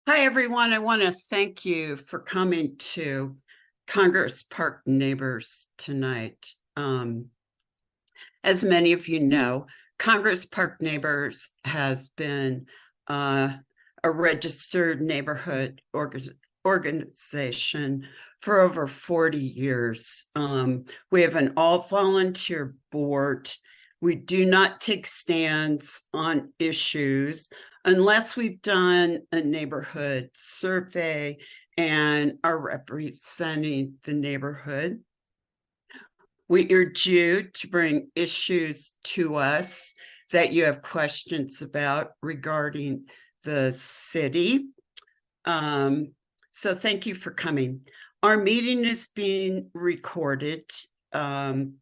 Hi, everyone. I want to thank you for coming to Congress Park Neighbors tonight. As many of you know, Congress Park Neighbors has been a registered neighborhood organization for over 40 years. We have an all-volunteer board. We do not take stands on issues unless we've done a neighborhood survey and are representing the neighborhood. We urge you to bring issues to us that you have questions about regarding the city. So thank you for coming. Our meeting is being recorded. And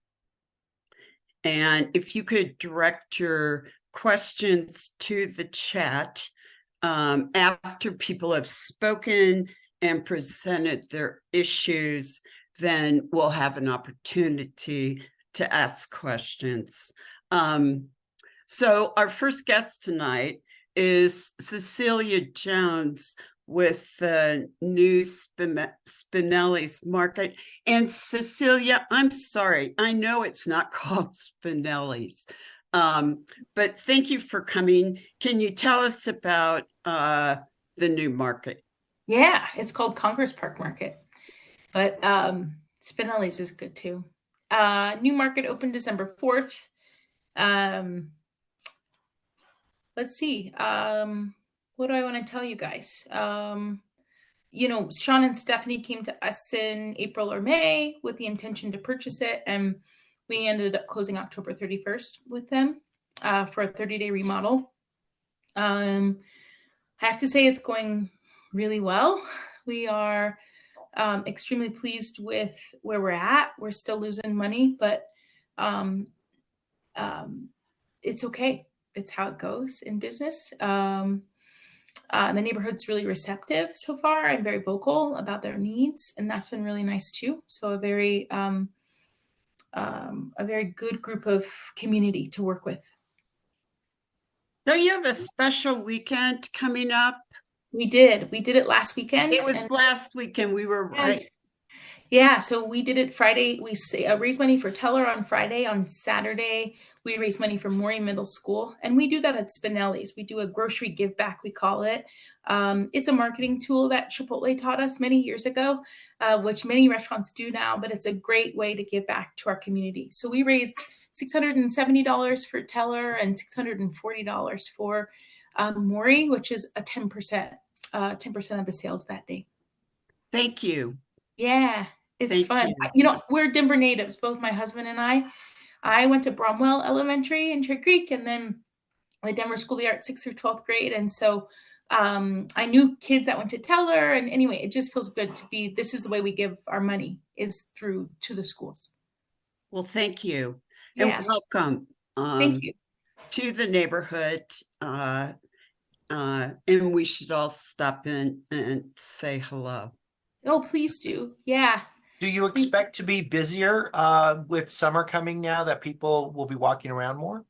if you could direct your questions to the chat after people have spoken and presented their issues, then we'll have an opportunity to ask questions. So our first guest tonight is Cecelia Jones with the new Spinelli's Market. And Cecelia, I'm sorry, I know it's not called Spinelli's, but thank you for coming. Can you tell us about the new market? Yeah, it's called Congress Park Market, but Spinelli's is good too. New market opened December 4th. Let's see. What do I want to tell you guys? Sean and Stephanie came to us in April or May with the intention to purchase it, and we ended up closing October 31st with them for a 30-day remodel. I have to say it's going really well. We are extremely pleased with where we're at. We're still losing money, but it's okay. It's how it goes in business. The neighborhood's really receptive so far and very vocal about their needs, and that's been really nice too. So a very good group of community to work with. Don't you have a special weekend coming up? We did it last weekend. It was last weekend. We were right. Yeah, so we did it Friday. We raised money for Teller on Friday. On Saturday, we raised money for Maury Middle School. And we do that at Spinelli's. We do a grocery give back, we call it. It's a marketing tool that Chipotle taught us many years ago, which many restaurants do now, but it's a great way to give back to our community. So we raised $670 for Teller and $640 for Maury, which is a 10% of the sales that day. Thank you. Yeah, it's fun. We're Denver natives, both my husband and I. I went to Bromwell Elementary in Cherry Creek, and then the Denver School of the Arts, 6th through 12th grade. And so I knew kids that went to Teller. And anyway, it just feels good to be, this is the way we give our money, is through to the schools. Well, thank you. Yeah. And welcome. Thank you. To the neighborhood. And we should all stop in and say hello. Oh, please do. Yeah. Do you expect to be busier with summer coming now that people will be walking around more?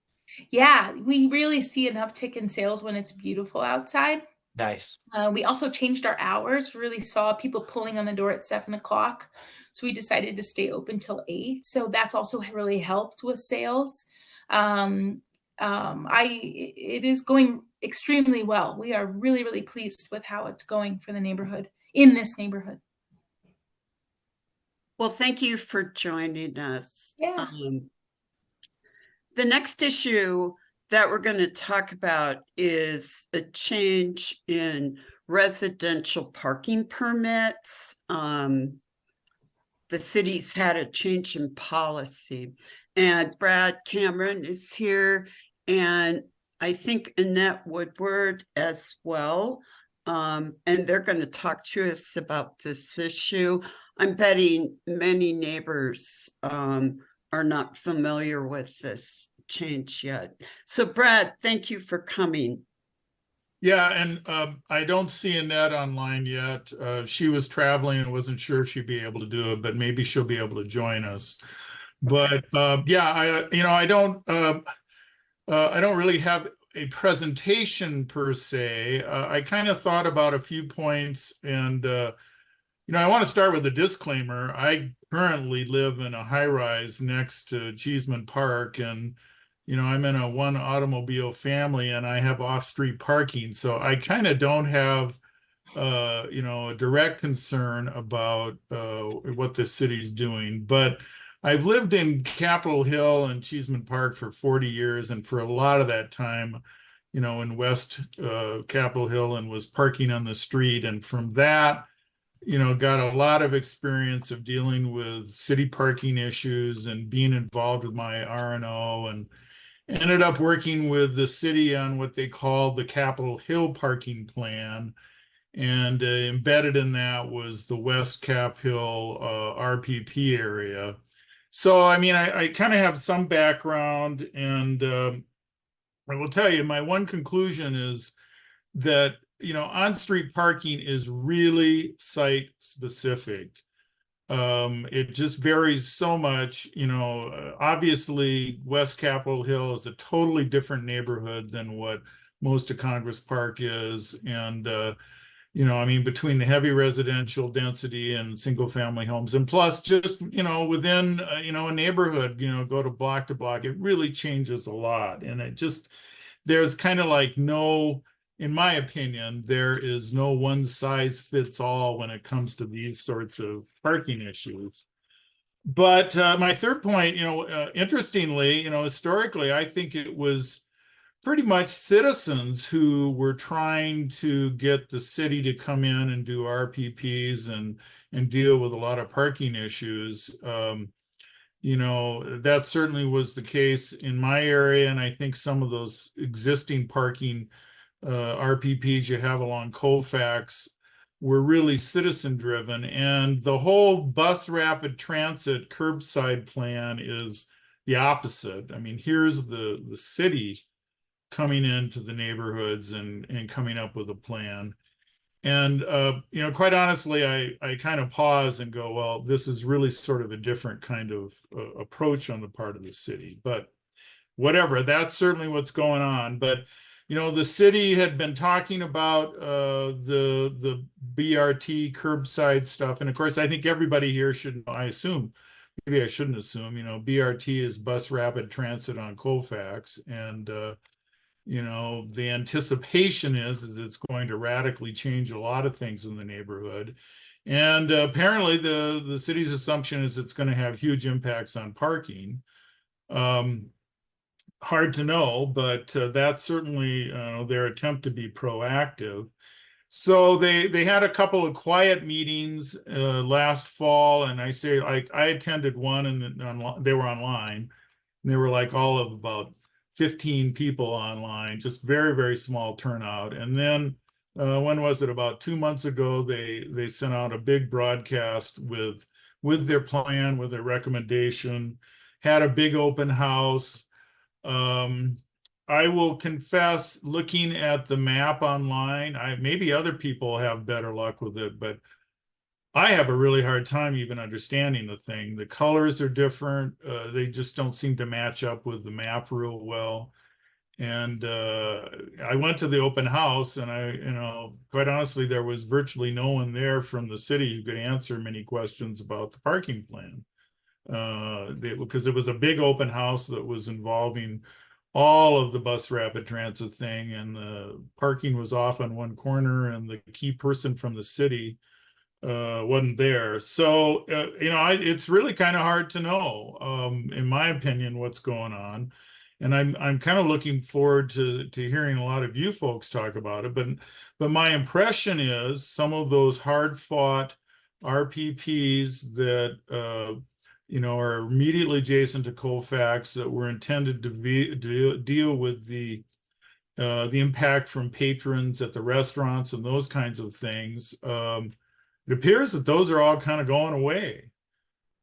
Yeah, we really see an uptick in sales when it's beautiful outside. Nice. We also changed our hours. We really saw people pulling on the door at 7 o'clock. So we decided to stay open till 8. So that's also really helped with sales. It is going extremely well. We are really, really pleased with how it's going for the neighborhood, in this neighborhood. Well, thank you for joining us. Yeah. The next issue that we're going to talk about is a change in residential parking permits. The city's had a change in policy, and Brad Cameron is here, and I think Annette Woodward as well. And they're going to talk to us about this issue. I'm betting many neighbors are not familiar with this change yet. So Brad, thank you for coming. Yeah, and I don't see Annette online yet. She was traveling and wasn't sure if she'd be able to do it, but maybe she'll be able to join us. But yeah, I don't. I don't really have a presentation per se. I kind of thought about a few points, and I want to start with a disclaimer. I currently live in a high rise next to Cheeseman Park, and I'm in a one automobile family, and I have off-street parking, so I kind of don't have a direct concern about what the city's doing. But I've lived in Capitol Hill and Cheeseman Park for 40 years, and for a lot of that time, in West Capitol Hill, and was parking on the street. And from that, got a lot of experience of dealing with city parking issues and being involved with my R&O, and ended up working with the city on what they called the Capitol Hill parking plan. And embedded in that was the West Cap Hill RPP area. So, I mean, I kind of have some background, and I will tell you, my one conclusion is that, on-street parking is really site specific. It just varies so much. Obviously, West Capitol Hill is a totally different neighborhood than what most of Congress Park is. And I mean, between the heavy residential density and single family homes, and plus just, within, a neighborhood, go to block, it really changes a lot. And there's kind of like in my opinion, there is no one size fits all when it comes to these sorts of parking issues. But my third point, interestingly, historically, I think it was pretty much citizens who were trying to get the city to come in and do RPPs and deal with a lot of parking issues. That certainly was the case in my area, and I think some of those existing parking RPPs you have along Colfax were really citizen driven. And the whole bus rapid transit curbside plan is the opposite. I mean, here's the city coming into the neighborhoods and coming up with a plan. And quite honestly, I kind of pause and go, well, this is really sort of a different kind of approach on the part of the city. But whatever, that's certainly what's going on. But the city had been talking about the BRT curbside stuff, and of course, I think everybody here should know. I assume, maybe I shouldn't assume. BRT is bus rapid transit on Colfax, and the anticipation is it's going to radically change a lot of things in the neighborhood. And apparently the city's assumption is it's going to have huge impacts on parking. Hard to know, but that's certainly their attempt to be proactive. So they had a couple of quiet meetings last fall, and I say, like, I attended one, and they were online. And they were like all of about 15 people online, just very, very small turnout. And then when was it? About 2 months ago, they sent out a big broadcast with their plan, with their recommendation, had a big open house. I will confess, looking at the map online, maybe other people have better luck with it, but I have a really hard time even understanding the thing. The colors are different. They just don't seem to match up with the map real well. And I went to the open house, and quite honestly, there was virtually no one there from the city who could answer many questions about the parking plan. Because it was a big open house that was involving all of the bus rapid transit thing, and the parking was off on one corner, and the key person from the city wasn't there. So it's really kind of hard to know, in my opinion, what's going on. And I'm kind of looking forward to hearing a lot of you folks talk about it. But my impression is some of those hard fought RPPs that are immediately adjacent to Colfax, that were intended to deal with the impact from patrons at the restaurants and those kinds of things. It appears that those are all kind of going away.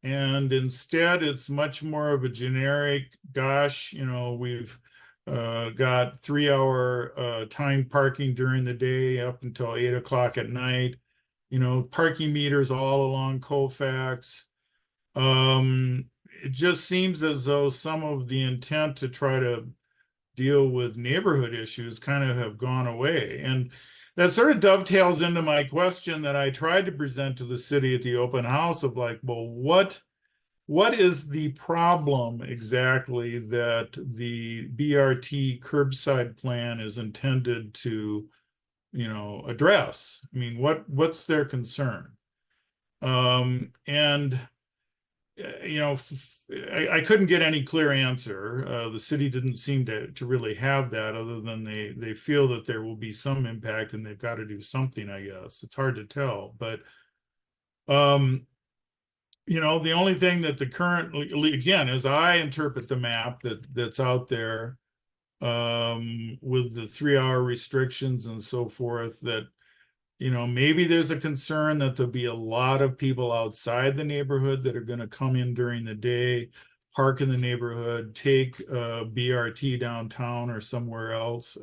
And instead, it's much more of a generic, gosh, we've got 3-hour time parking during the day up until 8 o'clock at night, parking meters all along Colfax. It just seems as though some of the intent to try to deal with neighborhood issues kind of have gone away. And that sort of dovetails into my question that I tried to present to the city at the open house of like, well, what is the problem exactly that the BRT curbside plan is intended to, address? I mean, what's their concern? And I couldn't get any clear answer. The city didn't seem to really have that, other than they feel that there will be some impact and they've got to do something, I guess. It's hard to tell, but the only thing that the current, again, as I interpret the map that's out there, with the 3-hour restrictions and so forth, that maybe there's a concern that there'll be a lot of people outside the neighborhood that are going to come in during the day, park in the neighborhood, take BRT downtown or somewhere else.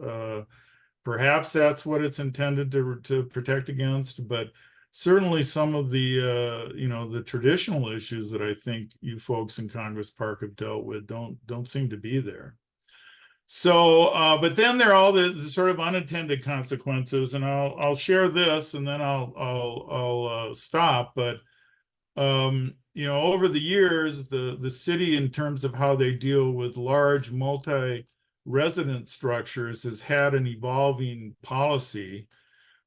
Perhaps that's what it's intended to protect against, but certainly some of the the traditional issues that I think you folks in Congress Park have dealt with don't seem to be there. So, but then there are all the sort of unintended consequences, and I'll share this, and then I'll stop. But over the years, the city, in terms of how they deal with large multi-resident structures, has had an evolving policy.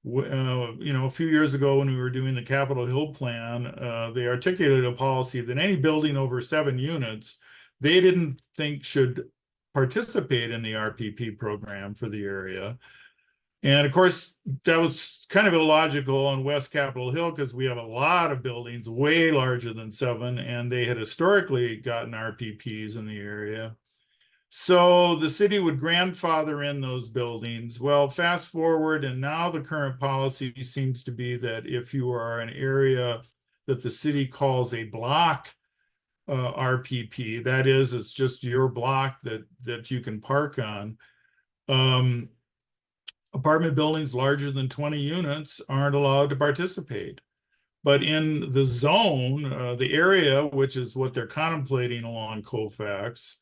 A few years ago when we were doing the Capitol Hill plan, they articulated a policy that any building over 7 units, they didn't think should participate in the RPP program for the area. And of course, that was kind of illogical on West Capitol Hill because we have a lot of buildings way larger than 7, and they had historically gotten RPPs in the area. So the city would grandfather in those buildings. Well, fast forward, and now the current policy seems to be that if you are an area that the city calls a block RPP, that is, it's just your block that you can park on. Apartment buildings larger than 20 units aren't allowed to participate. But in the zone, the area, which is what they're contemplating along Colfax,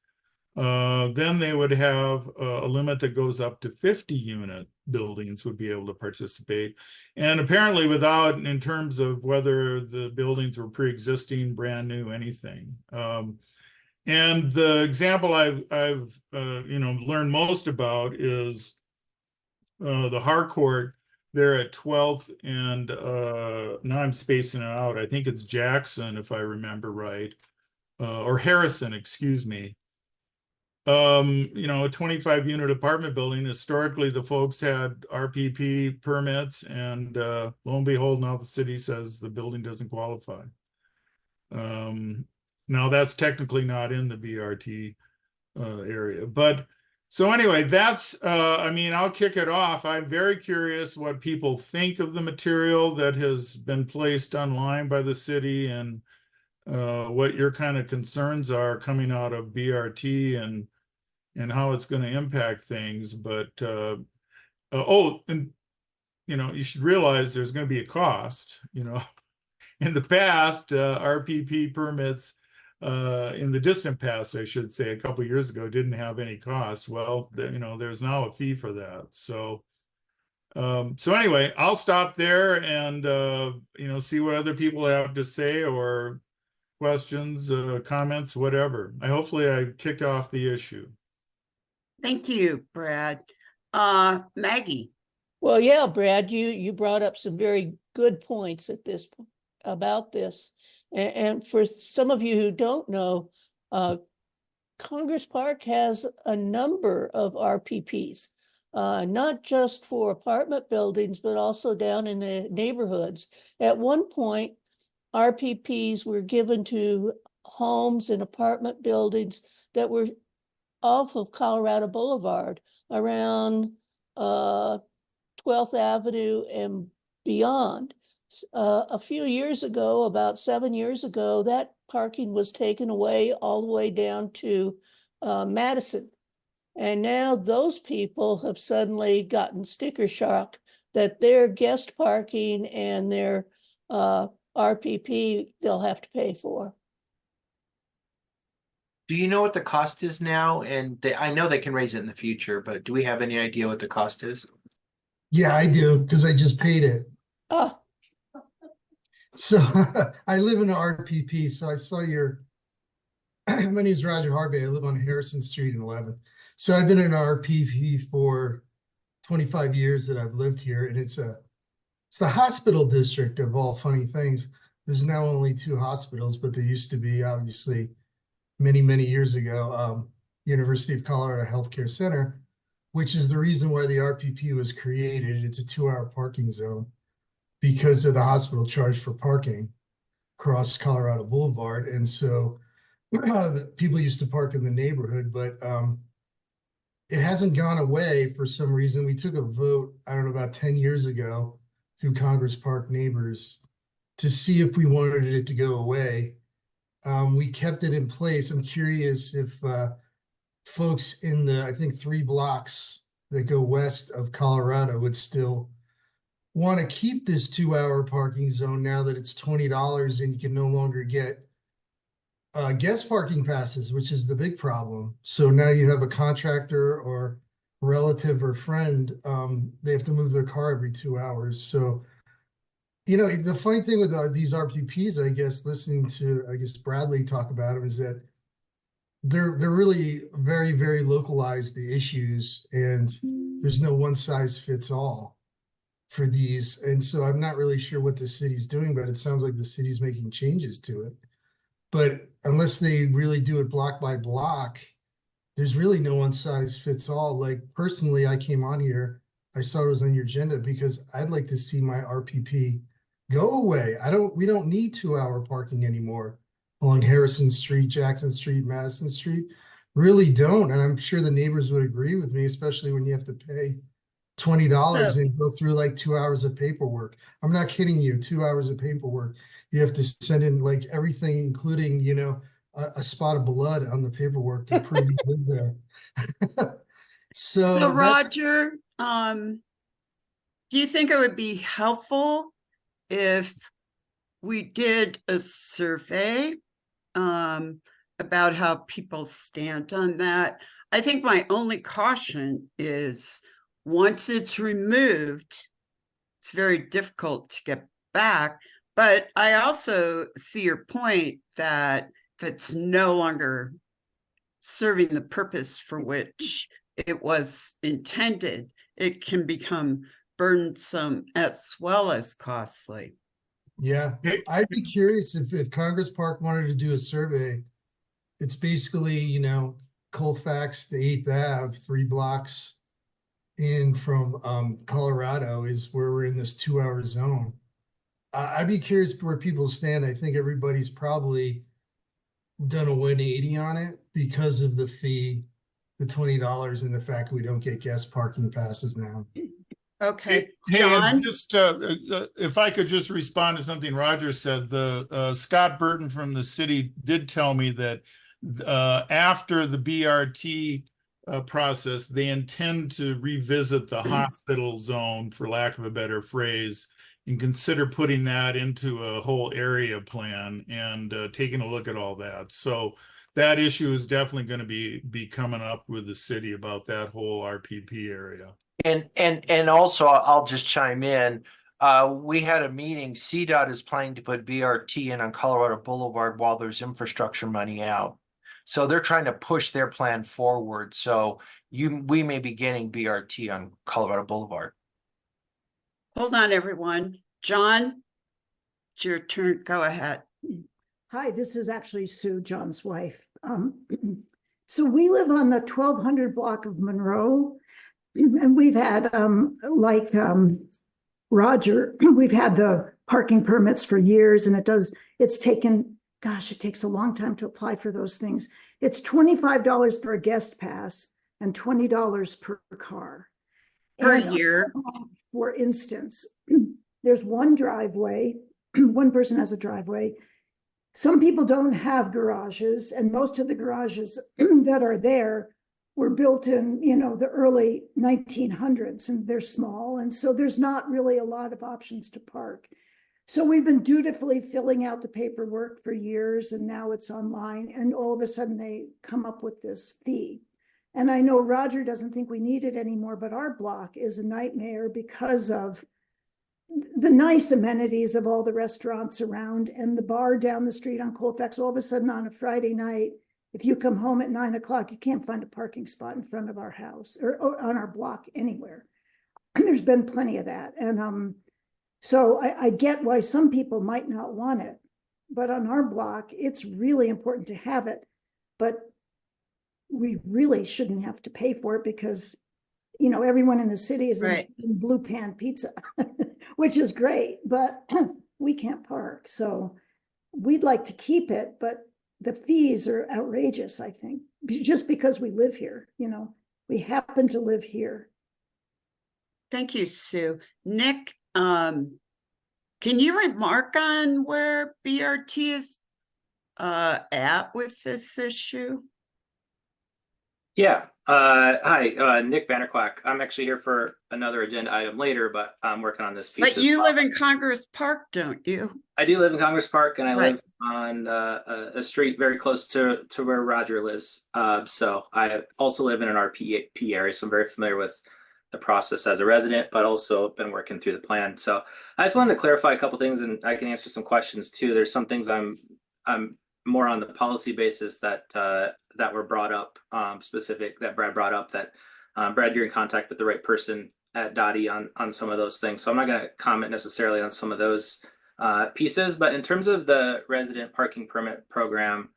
then they would have a limit that goes up to 50-unit buildings would be able to participate. And apparently without, in terms of whether the buildings were pre-existing, brand new, anything. And the example I've learned most about is the Harcourt there at 12th and now I'm spacing it out. I think it's Jackson, if I remember right, or Harrison, excuse me. A 25-unit apartment building. Historically, the folks had RPP permits, and lo and behold, now the city says the building doesn't qualify. Now that's technically not in the BRT area, but so anyway, that's I'll kick it off. I'm very curious what people think of the material that has been placed online by the city, and what your kind of concerns are coming out of BRT and how it's going to impact things. But and you should realize there's going to be a cost. In the past, RPP permits in the distant past, I should say, a couple of years ago, didn't have any cost. Well, there's now a fee for that. So anyway, I'll stop there and see what other people have to say, or questions, comments, whatever. Hopefully I kicked off the issue. Thank you, Brad. Maggie. Well, yeah, Brad, you brought up some very good points about this. And for some of you who don't know, Congress Park has a number of RPPs, not just for apartment buildings, but also down in the neighborhoods. At one point, RPPs were given to homes and apartment buildings that were off of Colorado Boulevard around 12th Avenue and beyond. A few years ago, about 7 years ago, that parking was taken away all the way down to Madison. And now those people have suddenly gotten sticker shock that their guest parking and their RPP they'll have to pay for. Do you know what the cost is now? And I know they can raise it in the future, but do we have any idea what the cost is? Yeah, I do, because I just paid it. Ah, So I live in the RPP, so I saw your, my name is Roger Harvey. I live on Harrison Street in 11th. So I've been in RPP for 25 years that I've lived here, and it's the hospital district of all funny things. There's now only 2 hospitals, but there used to be, obviously, many, many years ago, University of Colorado Healthcare Center, which is the reason why the RPP was created. It's a 2-hour parking zone because of the hospital charge for parking across Colorado Boulevard. And so people used to park in the neighborhood, but it hasn't gone away for some reason. We took a vote, I don't know, about 10 years ago through Congress Park Neighbors to see if we wanted it to go away. We kept it in place. I'm curious if folks in the, I think, 3 blocks that go west of Colorado would still want to keep this 2-hour parking zone now that it's $20 and you can no longer get guest parking passes, which is the big problem. So now you have a contractor or relative or friend, they have to move their car every 2 hours. So, you know, the funny thing with these RPPs, I guess, listening to, I guess, Bradley talk about them, is that they're really very, very localized, the issues, and there's no one size fits all for these. And so I'm not really sure what the city's doing, but it sounds like the city's making changes to it. But unless they really do it block by block, there's really no one size fits all. Like personally, I came on here, I saw it was on your agenda because I'd like to see my RPP go away. We don't need 2-hour parking anymore along Harrison Street, Jackson Street, Madison Street. Really don't. And I'm sure the neighbors would agree with me, especially when you have to pay $20 and go through like 2 hours of paperwork. I'm not kidding you, 2 hours of paperwork. You have to send in like everything, including, you know, a spot of blood on the paperwork to prove you live there. So So that's, Roger, do you think it would be helpful if we did a survey about how people stand on that? I think my only caution is once it's removed, it's very difficult to get back. But I also see your point that if it's no longer serving the purpose for which it was intended, it can become burdensome as well as costly. yeah, I'd be curious if Congress Park wanted to do a survey. It's basically, you know, Colfax to 8th Ave, 3 blocks in from Colorado is where we're in this 2-hour zone. I'd be curious where people stand. I think everybody's probably done a 180 on it because of the fee, the $20, and the fact we don't get guest parking passes now. Okay, Hey, John? and just if I could just respond to something Roger said, the Scott Burton from the city did tell me that after the BRT process, they intend to revisit the hospital zone, for lack of a better phrase, and consider putting that into a whole area plan and taking a look at all that. So that issue is definitely going to be coming up with the city about that whole RPP area. And also I'll just chime in. We had a meeting. CDOT is planning to put BRT in on Colorado Boulevard while there's infrastructure money out. So they're trying to push their plan forward. So we may be getting BRT on Colorado Boulevard. Hold on, everyone. John, it's your turn. Go ahead. Hi, this is actually Sue, John's wife. So we live on the 1200 block of Monroe, and we've had, Roger, we've had the parking permits for years, and it's taken, gosh, it takes a long time to apply for those things. It's $25 for a guest pass and $20 per car. Per And, year. For instance, there's one driveway, one person has a driveway. Some people don't have garages, and most of the garages that are there were built in, you know, the early 1900s, and they're small. And so there's not really a lot of options to park. So we've been dutifully filling out the paperwork for years, and now it's online, and all of a sudden they come up with this fee. And I know Roger doesn't think we need it anymore, but our block is a nightmare because of the nice amenities of all the restaurants around and the bar down the street on Colfax. All of a sudden on a Friday night, if you come home at 9 o'clock, you can't find a parking spot in front of our house or on our block anywhere. And there's been plenty of that. And so I get why some people might not want it, but on our block, it's really important to have it. But we really shouldn't have to pay for it because, you know, everyone in the city is Right. in Blue Pan Pizza, which is great, but we can't park. So we'd like to keep it, but the fees are outrageous, I think, just because we live here, you know, we happen to live here. Thank you, Sue. Nick, can you remark on where BRT is at with this issue? Yeah. Hi, Nick Vanderkwaak. I'm actually here for another agenda item later, but I'm working on this piece. But you live in Congress Park, don't you? I do live in Congress Park, and I Right. live on a street very close to where Roger lives. So I also live in an RP area, so I'm very familiar with the process as a resident, but also been working through the plan. So I just wanted to clarify a couple things, and I can answer some questions too. There's some things I'm more on the policy basis that were brought up, specific that Brad brought up. That Brad, you're in contact with the right person at Dottie on some of those things. So I'm not going to comment necessarily on some of those pieces, but in terms of the resident parking permit program,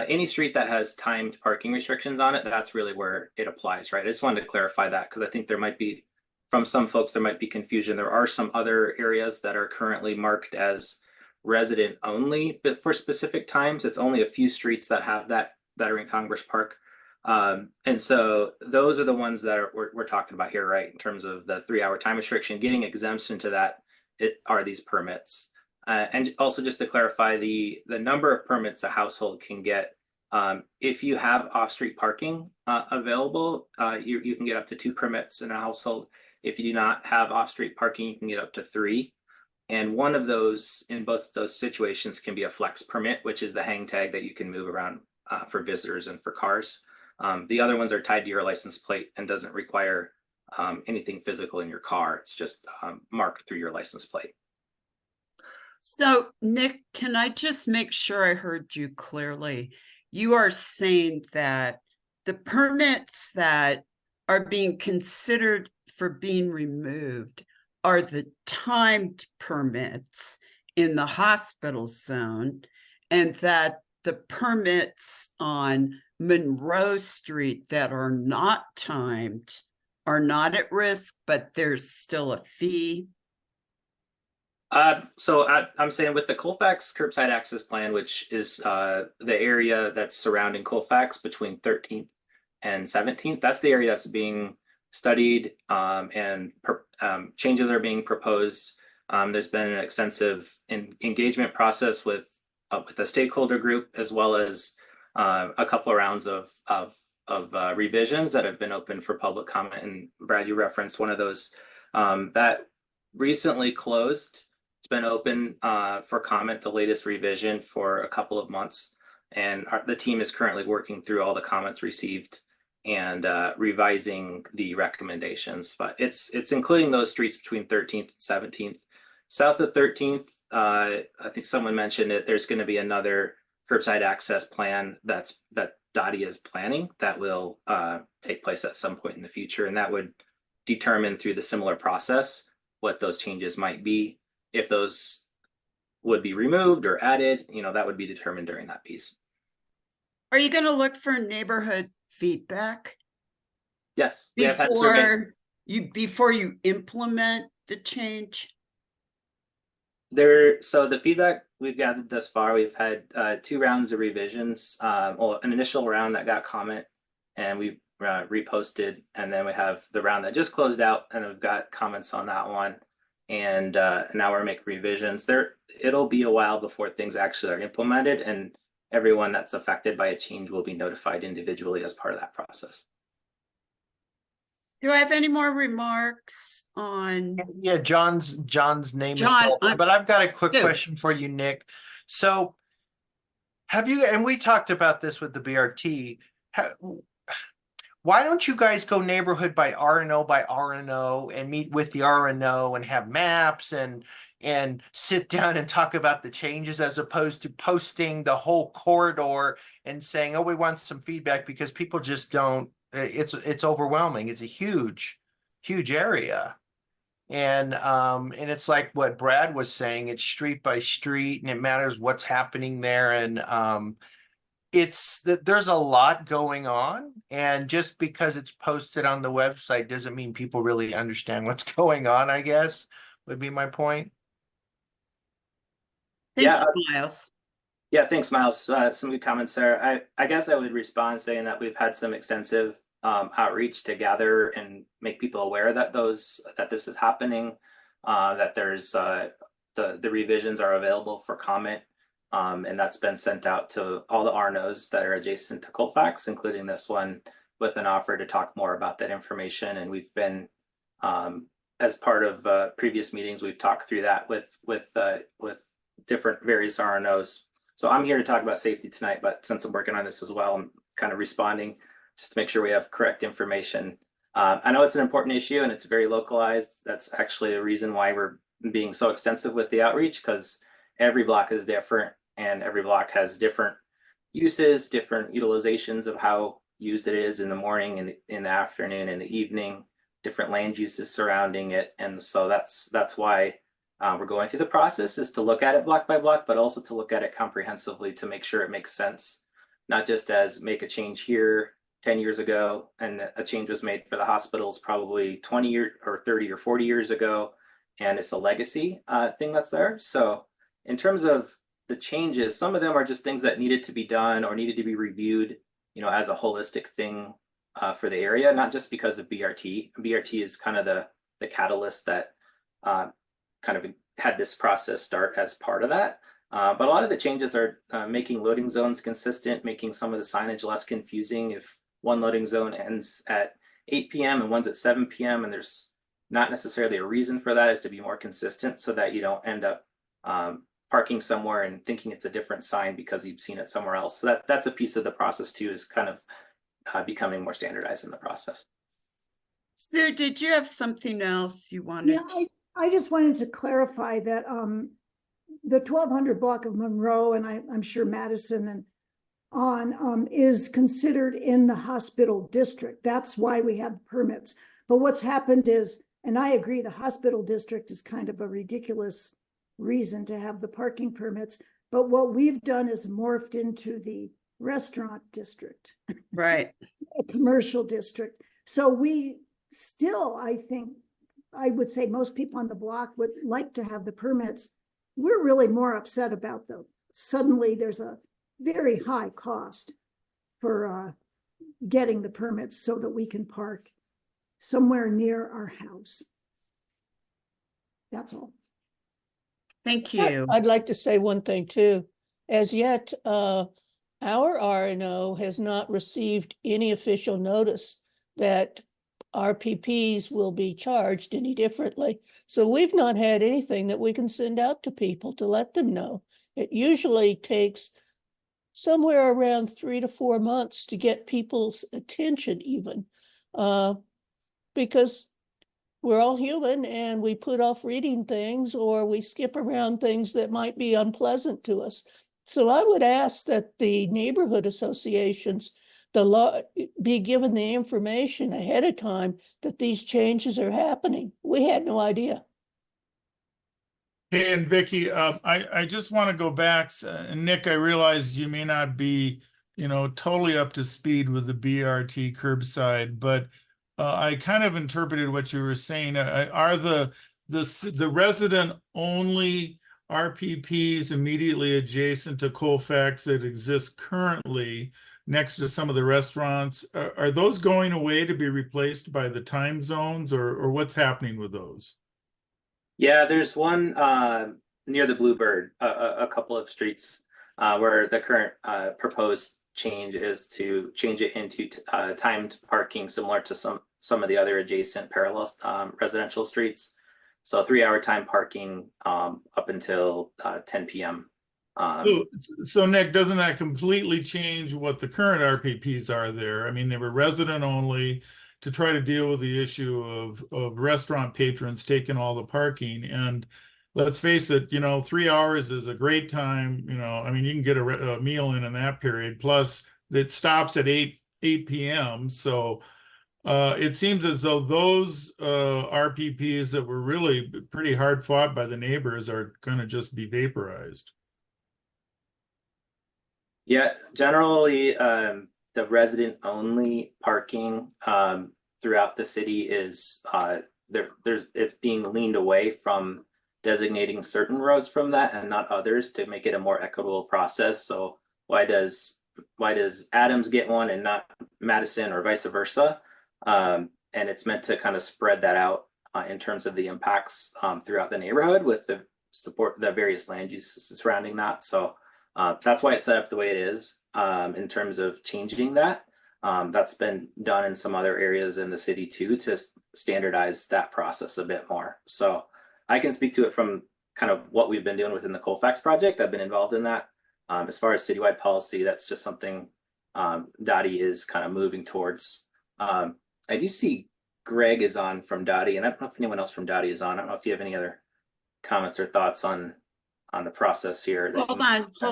any street that has timed parking restrictions on it, that's really where it applies, right? I just wanted to clarify that because I think there might be, from some folks, there might be confusion. There are some other areas that are currently marked as resident only, but for specific times. It's only a few streets that have that are in Congress Park. And so those are the ones that we're talking about here, right? In terms of the 3-hour time restriction, getting exemption to that, are these permits. And also just to clarify, the number of permits a household can get, if you have off-street parking available, you can get up to 2 permits in a household. If you do not have off-street parking, you can get up to 3. And one of those, in both of those situations, can be a flex permit, which is the hang tag that you can move around for visitors and for cars. The other ones are tied to your license plate and doesn't require anything physical in your car. It's just marked through your license plate. So, Nick, can I just make sure I heard you clearly? You are saying that the permits that are being considered for being removed are the timed permits in the hospital zone, and that the permits on Monroe Street that are not timed are not at risk, but there's still a fee. So I'm saying with the Colfax curbside access plan, which is the area that's surrounding Colfax between 13th and 17th, that's the area that's being studied, and changes are being proposed. There's been an extensive engagement process with a stakeholder group, as well as a couple of rounds of revisions that have been open for public comment. And Brad, you referenced one of those that recently closed. It's been open for comment, the latest revision, for a couple of months, and the team is currently working through all the comments received and revising the recommendations. But it's including those streets between 13th and 17th. South of 13th, I think someone mentioned it, there's going to be another curbside access plan that Dottie is planning that will take place at some point in the future, and that would determine through the similar process what those changes might be. If those would be removed or added, that would be determined during that piece. Are you going to look for neighborhood feedback? Yes, we have had survey. Before you implement the change? So the feedback we've gathered thus far, we've had 2 rounds of revisions. An initial round that got comment, and we reposted, and then we have the round that just closed out, and we've got comments on that one. And now we're making revisions. It'll be a while before things actually are implemented, and everyone that's affected by a change will be notified individually as part of that process. Do I have any more remarks on? Yeah, John's name is John, still, but I've got a quick Sue. question for you, Nick. So have you, and we talked about this with the BRT, why don't you guys go neighborhood by RNO and meet with the RNO and have maps and sit down and talk about the changes as opposed to posting the whole corridor and saying, oh, we want some feedback, because people just don't, it's overwhelming. It's a huge area. And it's like what Brad was saying, it's street by street and it matters what's happening there. And it's that there's a lot going on, and just because it's posted on the website doesn't mean people really understand what's going on, I guess, would be my point. Thank Yeah, you, Miles. Yeah, thanks, Miles. Some good comments there. I guess I would respond saying that we've had some extensive outreach to gather and make people aware that this is happening, that there's the revisions are available for comment, and that's been sent out to all the RNOs that are adjacent to Colfax, including this one, with an offer to talk more about that information. And we've been, as part of previous meetings, we've talked through that with different various RNOs. So I'm here to talk about safety tonight, but since I'm working on this as well, I'm kind of responding just to make sure we have correct information. I know it's an important issue and it's very localized. That's actually a reason why we're being so extensive with the outreach, because every block is different and every block has different uses, different utilizations of how used it is in the morning, in the afternoon, in the evening, different land uses surrounding it. And so that's why we're going through the process, is to look at it block by block, but also to look at it comprehensively to make sure it makes sense, not just as make a change here 10 years ago and a change was made for the hospitals probably 20 years or 30 or 40 years ago, and it's a legacy thing that's there. So in terms of the changes, some of them are just things that needed to be done or needed to be reviewed, as a holistic thing for the area, not just because of BRT. BRT is kind of the catalyst that kind of had this process start as part of that. But a lot of the changes are making loading zones consistent, making some of the signage less confusing. If one loading zone ends at 8 p.m. and one's at 7 p.m. and there's not necessarily a reason for that, is to be more consistent so that you don't end up parking somewhere and thinking it's a different sign because you've seen it somewhere else. So that's a piece of the process too, is kind of becoming more standardized in the process. Sue, did you have something else you wanted? Yeah, I just wanted to clarify that the 1200 block of Monroe, and I'm sure Madison and on is considered in the hospital district. That's why we have permits. But what's happened is, and I agree, the hospital district is kind of a ridiculous reason to have the parking permits. But what we've done is morphed into the restaurant district, Right. a commercial district. So we still, I think, I would say most people on the block would like to have the permits. We're really more upset about suddenly there's a very high cost for getting the permits so that we can park somewhere near our house. That's all. Thank you. I'd like to say one thing too. As yet, our RNO has not received any official notice that RPPs will be charged any differently. So we've not had anything that we can send out to people to let them know. It usually takes somewhere around 3 to 4 months to get people's attention even, because we're all human and we put off reading things or we skip around things that might be unpleasant to us. So I would ask that the neighborhood associations be given the information ahead of time that these changes are happening. We had no idea. Hey, and Vicki, I just want to go back. Nick, I realize you may not be, totally up to speed with the BRT curbside, but I kind of interpreted what you were saying. Are the resident only RPPs immediately adjacent to Colfax that exist currently next to some of the restaurants, are those going away to be replaced by the time zones, or what's happening with those? Yeah, there's one near the Bluebird, a couple of streets where the current proposed change is to change it into timed parking, similar to some some of the other adjacent parallel residential streets. So 3-hour time parking up until 10 p.m. So Nick, doesn't that completely change what the current RPPs are there? I mean, they were resident only to try to deal with the issue of restaurant patrons taking all the parking. And let's face it, 3 hours is a great time. I mean, you can get a meal in that period. Plus, it stops at 8 p.m. So it seems as though those RPPs that were really pretty hard fought by the neighbors are going to just be vaporized. Yeah, generally, the resident only parking throughout the city is it's being leaned away from designating certain roads from that and not others to make it a more equitable process. So why does Adams get one and not Madison, or vice versa? And it's meant to kind of spread that out in terms of the impacts throughout the neighborhood with the support, the various land uses surrounding that. So that's why it's set up the way it is in terms of changing that. That's been done in some other areas in the city too, to standardize that process a bit more. So I can speak to it from kind of what we've been doing within the Colfax project. I've been involved in that. As far as citywide policy, that's just something Dottie is kind of moving towards. I do see Greg is on from Dottie, and I don't know if anyone else from Dottie is on. I don't know if you have any other comments or thoughts on the process here. Hold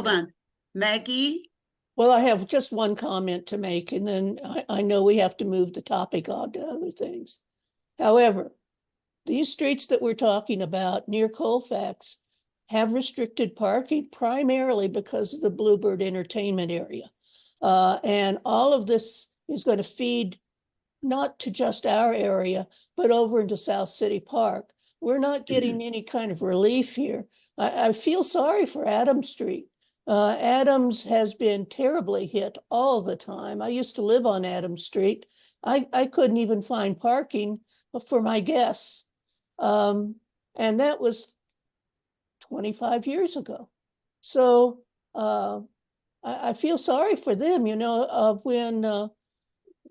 on. Maggie? Well, I have just one comment to make, and then I know we have to move the topic on to other things. However, these streets that we're talking about near Colfax have restricted parking primarily because of the Bluebird Entertainment area. And all of this is going to feed not to just our area, but over into South City Park. We're not getting any kind of relief here. I feel sorry for Adams Street. Adams has been terribly hit all the time. I used to live on Adams Street. I couldn't even find parking for my guests. And that was 25 years ago. So I feel sorry for them,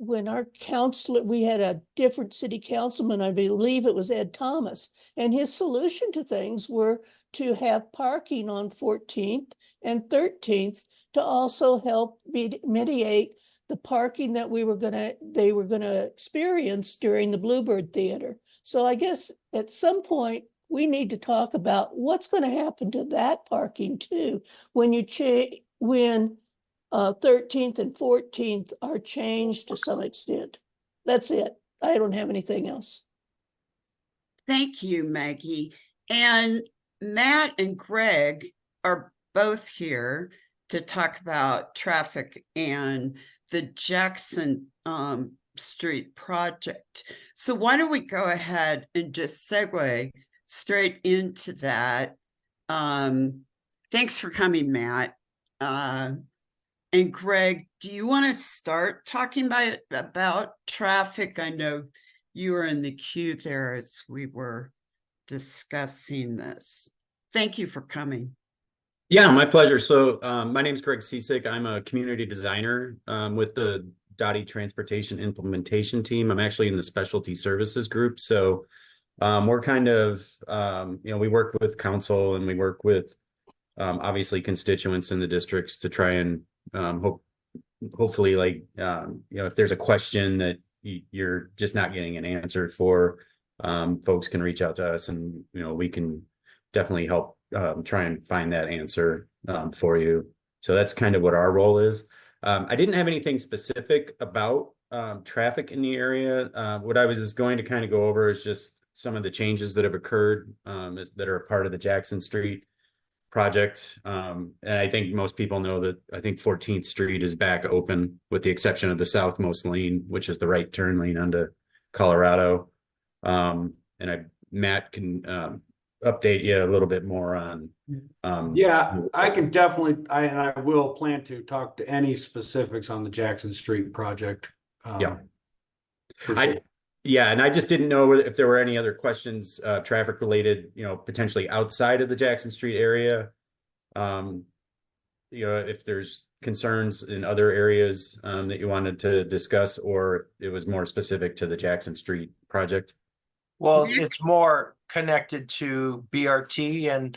when our councilor, we had a different city councilman, I believe it was Ed Thomas, and his solution to things were to have parking on 14th and 13th to also help mitigate the parking that they were gonna experience during the Bluebird Theater. So I guess at some point we need to talk about what's going to happen to that parking too when 13th and 14th are changed to some extent. That's it. I don't have anything else. Thank you, Maggie. And Matt and Greg are both here to talk about traffic and the Jackson Street project. So why don't we go ahead and just segue straight into that. Thanks for coming, Matt. And Greg, do you want to start talking about traffic? I know you were in the queue there as we were discussing this. Thank you for coming. Yeah, my pleasure. So my name's Greg Cieciek. I'm a community designer with the Dottie Transportation Implementation Team. I'm actually in the specialty services group. So we're kind of, we work with council and we work with obviously constituents in the districts to try and hopefully if there's a question that you're just not getting an answer for, folks can reach out to us and, we can definitely help try and find that answer for you. So that's kind of what our role is. I didn't have anything specific about traffic in the area. What I was just going to kind of go over is just some of the changes that have occurred that are a part of the Jackson Street project. And I think most people know that I think 14th Street is back open with the exception of the southmost lane, which is the right turn lane onto Colorado. And Matt can update you a little bit more on. Yeah, I can definitely, I will plan to talk to any specifics on the Jackson Street project. Yeah. For sure. And I just didn't know if there were any other questions, traffic related, potentially outside of the Jackson Street area. If there's concerns in other areas that you wanted to discuss, or it was more specific to the Jackson Street project? Well, it's more connected to BRT, and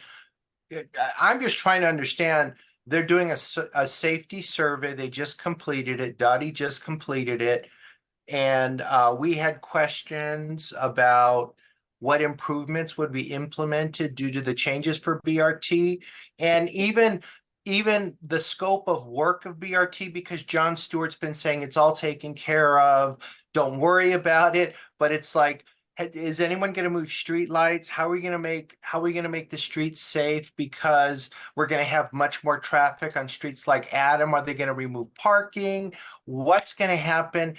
I'm just trying to understand. They're doing a safety survey. They just completed it. Dottie just completed it. And we had questions about what improvements would be implemented due to the changes for BRT, and even the scope of work of BRT, because John Stewart's been saying it's all taken care of, don't worry about it. But it's like, is anyone going to move street lights? How are we going to make the streets safe? Because we're going to have much more traffic on streets like Adam. Are they going to remove parking? What's going to happen?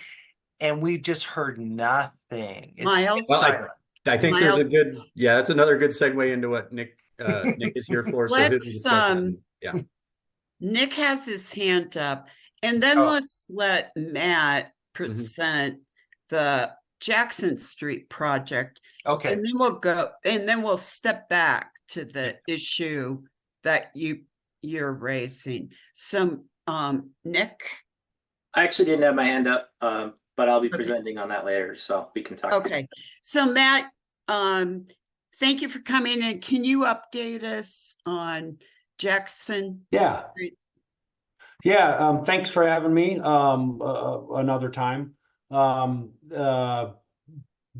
And we've just heard nothing. Miles? It's silent. I think there's a Miles? good, that's another good segue into what Nick is here for. So he'll be discussing- yeah. Nick has his hand up, and then Oh. let's let Matt present the Jackson Street project. Okay. And then we'll step back to the issue that you're raising. So, Nick? I actually didn't have my hand up, but I'll be Okay. presenting on that later, so we can talk. Okay, so Matt, thank you for coming in. Can you update us on Jackson Yeah. Street? Yeah, thanks for having me another time.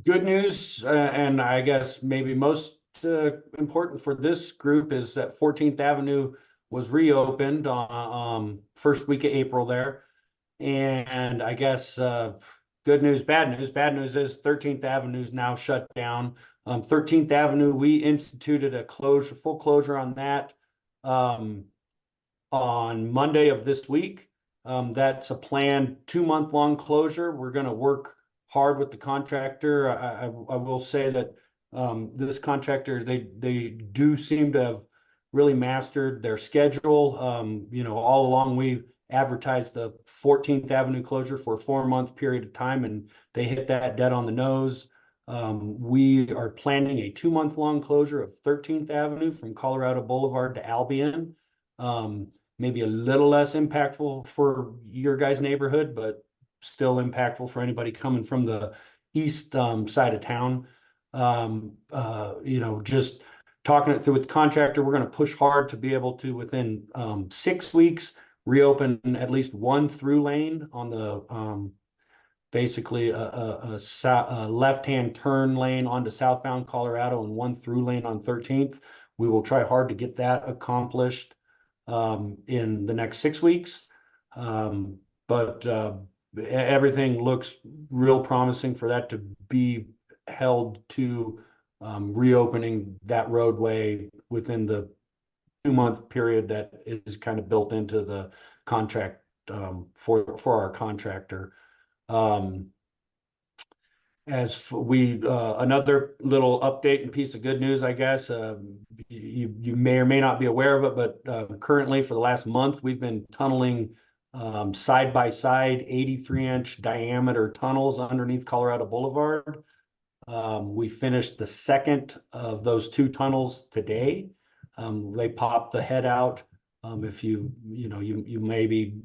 Good news, and I guess maybe most important for this group is that 14th Avenue was reopened on first week of April there. And I guess good news, bad news. Bad news is 13th Avenue is now shut down. 13th Avenue, we instituted a full closure on that on Monday of this week. That's a planned 2-month long closure. We're going to work hard with the contractor. I will say that this contractor, they do seem to have really mastered their schedule. All along we advertised the 14th Avenue closure for a 4-month period of time, and they hit that dead on the nose. We are planning a 2-month long closure of 13th Avenue from Colorado Boulevard to Albion. Maybe a little less impactful for your guys' neighborhood, but still impactful for anybody coming from the east side of town. Just talking it through with the contractor, we're going to push hard to be able to, within 6 weeks, reopen at least one through lane on the basically a left-hand turn lane onto southbound Colorado and one through lane on 13th. We will try hard to get that accomplished in the next 6 weeks. But everything looks real promising for that to be held to reopening that roadway within the 2-month period that is kind of built into the contract for our contractor. Another little update and piece of good news, I guess, you may or may not be aware of it, but currently for the last month, we've been tunneling side by side 83-inch diameter tunnels underneath Colorado Boulevard. We finished the second of those 2 tunnels today. They popped the head out. If you maybe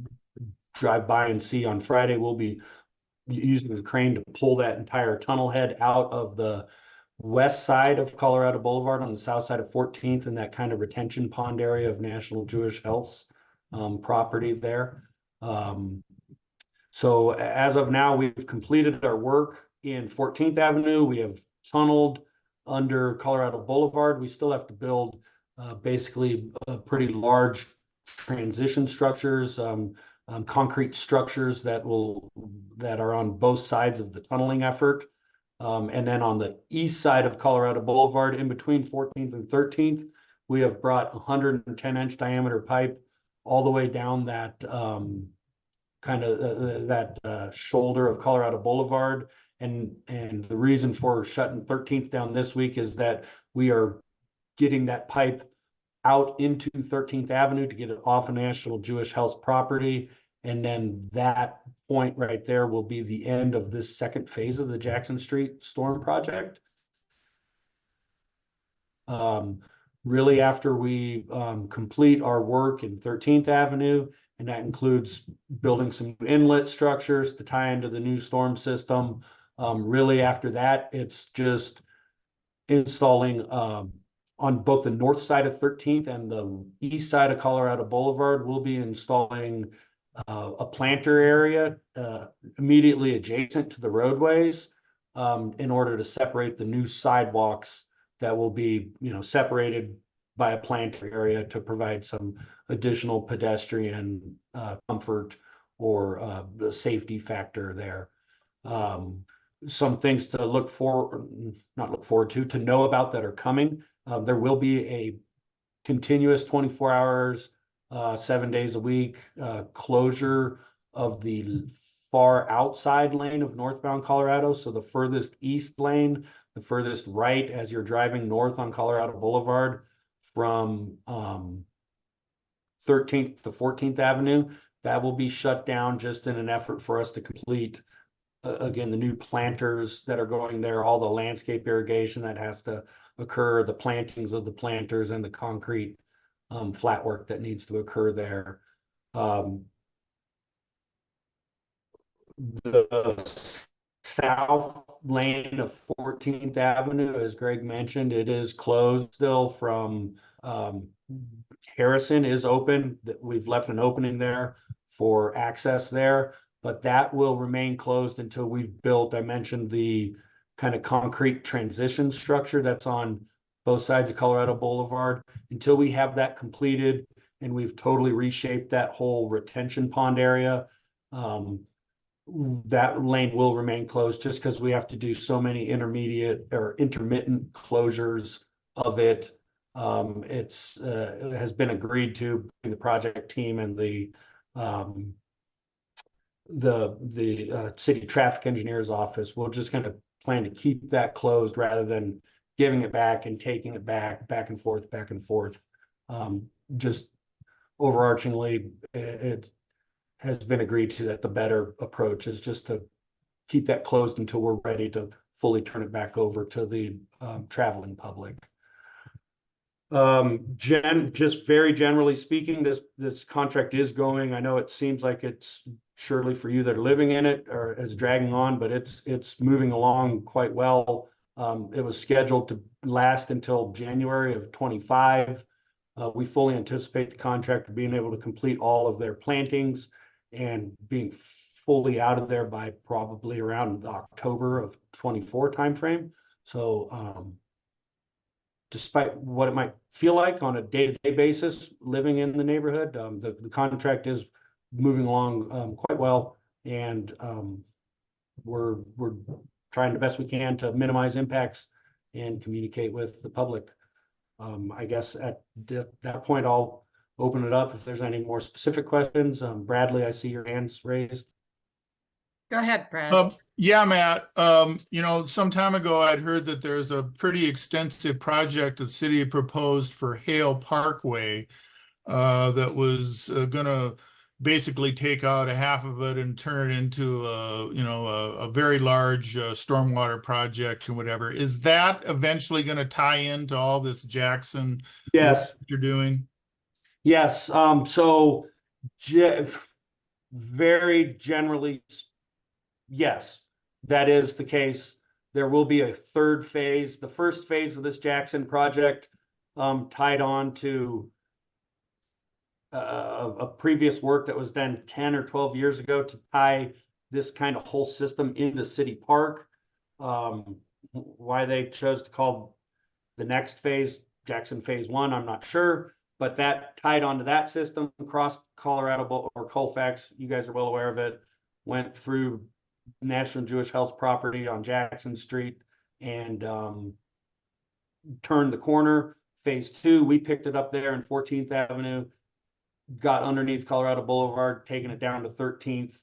drive by and see on Friday, we'll be using the crane to pull that entire tunnel head out of the west side of Colorado Boulevard on the south side of 14th and that kind of retention pond area of National Jewish Health's property there. So as of now, we've completed our work in 14th Avenue. We have tunneled under Colorado Boulevard. We still have to build basically pretty large transition structures, concrete structures that are on both sides of the tunneling effort. And then on the east side of Colorado Boulevard, in between 14th and 13th, we have brought 110-inch diameter pipe all the way down that shoulder of Colorado Boulevard. And the reason for shutting 13th down this week is that we are getting that pipe out into 13th Avenue to get it off of National Jewish Health property. And then that point right there will be the end of this second phase of the Jackson Street storm project. Really, after we complete our work in 13th Avenue and that includes building some inlet structures to tie into the new storm system. Really after that, it's just installing on both the north side of 13th and the east side of Colorado Boulevard. We'll be installing a planter area immediately adjacent to the roadways in order to separate the new sidewalks that will be, separated by a planter area to provide some additional pedestrian comfort or the safety factor there. Some things to not look forward to know about that are coming. There will be a continuous 24 hours, 7 days a week closure of the far outside lane of northbound Colorado. So the furthest east lane, the furthest right as you're driving north on Colorado Boulevard from 13th to 14th Avenue, that will be shut down just in an effort for us to complete again, the new planters that are going there, all the landscape irrigation that has to occur, the plantings of the planters and the concrete flat work that needs to occur there. The south lane of 14th Avenue, as Greg mentioned, it is closed still from Harrison is open. We've left an opening there for access there, but that will remain closed until we've built, I mentioned the kind of concrete transition structure that's on both sides of Colorado Boulevard. Until we have that completed and we've totally reshaped that whole retention pond area, that lane will remain closed just because we have to do so many intermediate or intermittent closures of it. It has been agreed to by the project team and the city traffic engineer's office. We're just going to plan to keep that closed rather than giving it back and taking it back and forth. Just overarchingly, it has been agreed to that the better approach is just to keep that closed until we're ready to fully turn it back over to the traveling public. Just very generally speaking, this contract is going. I know it seems like it's surely for you that are living in it or is dragging on, but it's moving along quite well. It was scheduled to last until January of 25. We fully anticipate the contractor being able to complete all of their plantings and being fully out of there by probably around the October of 24 timeframe. So despite what it might feel like on a day-to-day basis, living in the neighborhood, the contract is moving along quite well, and we're trying the best we can to minimize impacts and communicate with the public. I guess at that point, I'll open it up if there's any more specific questions. Bradley, I see your hands raised. Go ahead, Brad. Yeah, Matt. Some time ago, I'd heard that there's a pretty extensive project the city had proposed for Hale Parkway that was going to basically take out a half of it and turn it into a very large stormwater project and whatever. Is that eventually going to tie into all this Jackson Yes, work you're doing? yes. So very generally, yes, that is the case. There will be a third phase. The first phase of this Jackson project tied on to a previous work that was done 10 or 12 years ago to tie this kind of whole system into City Park. Why they chose to call the next phase Jackson Phase 1, I'm not sure, but that tied onto that system across Colorado or Colfax. You guys are well aware of it. Went through National Jewish Health property on Jackson Street and turned the corner. Phase 2, we picked it up there in 14th Avenue, got underneath Colorado Boulevard, taking it down to 13th.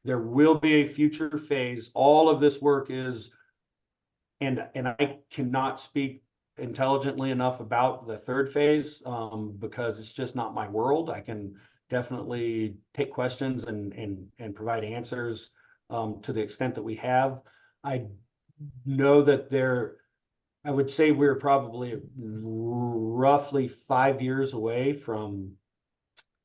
There will be a future phase. All of this work is, and I cannot speak intelligently enough about the third phase because it's just not my world. I can definitely take questions and provide answers to the extent that we have. I know that I would say we're probably roughly 5 years away from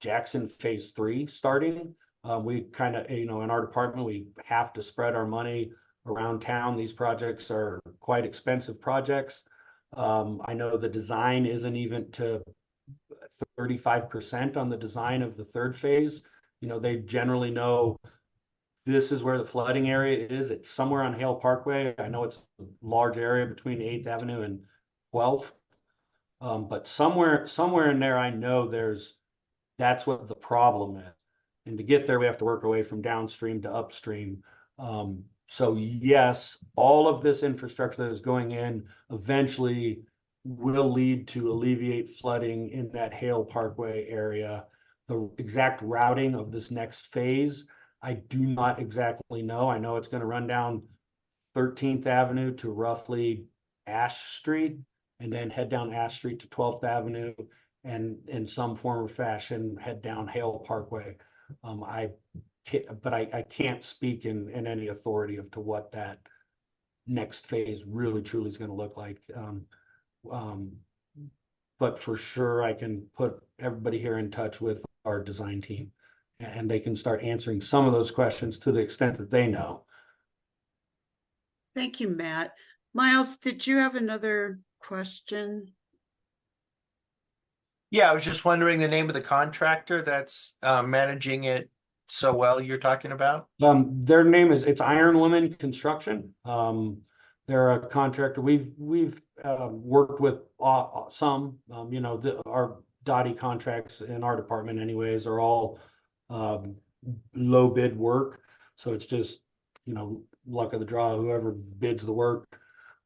Jackson Phase 3 starting. We kind of, in our department, we have to spread our money around town. These projects are quite expensive projects. I know the design isn't even to 35% on the design of the third phase. They generally know this is where the flooding area is. It's somewhere on Hale Parkway. I know it's a large area between 8th Avenue and 12th. But somewhere in there, I know that's what the problem is. And to get there, we have to work our way from downstream to upstream. So yes, all of this infrastructure that is going in eventually will lead to alleviate flooding in that Hale Parkway area. The exact routing of this next phase, I do not exactly know. I know it's going to run down 13th Avenue to roughly Ash Street, and then head down Ash Street to 12th Avenue, and in some form or fashion head down Hale Parkway. I can't speak in any authority of to what that next phase really truly is going to look like. But for sure, I can put everybody here in touch with our design team, and they can start answering some of those questions to the extent that they know. Thank you, Matt. Miles, did you have another question? Yeah, I was just wondering the name of the contractor that's managing it so well you're talking about. Their name it's Iron Woman Construction. They're a contractor. We've worked with some. Our Dottie contracts in our department, anyways, are all low bid work. So it's just luck of the draw. Whoever bids the work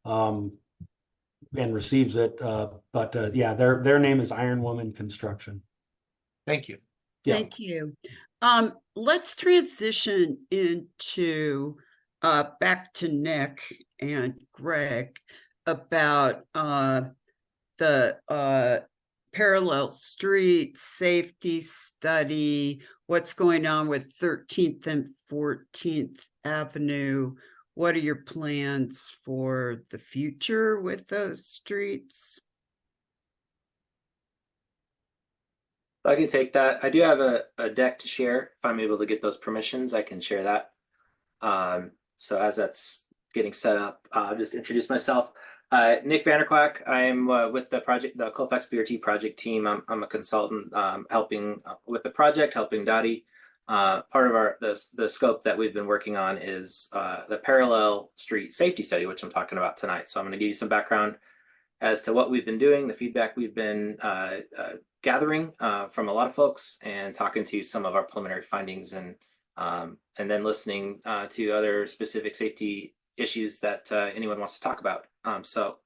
and receives it. But yeah, their name is Iron Woman Construction. Thank you. Yeah. Thank you. Let's transition into back to Nick and Greg about the parallel street safety study, what's going on with 13th and 14th Avenue. What are your plans for the future with those streets? I can take that. I do have a deck to share. If I'm able to get those permissions, I can share that. So as that's getting set up, I'll just introduce myself. Nick Vanderkwaak. I'm with the Colfax BRT project team. I'm a consultant helping with the project, helping Dottie. Part of the scope that we've been working on is the parallel street safety study, which I'm talking about tonight. So I'm going to give you some background as to what we've been doing, the feedback we've been gathering from a lot of folks, and talking to some of our preliminary findings, and then listening to other specific safety issues that anyone wants to talk about. So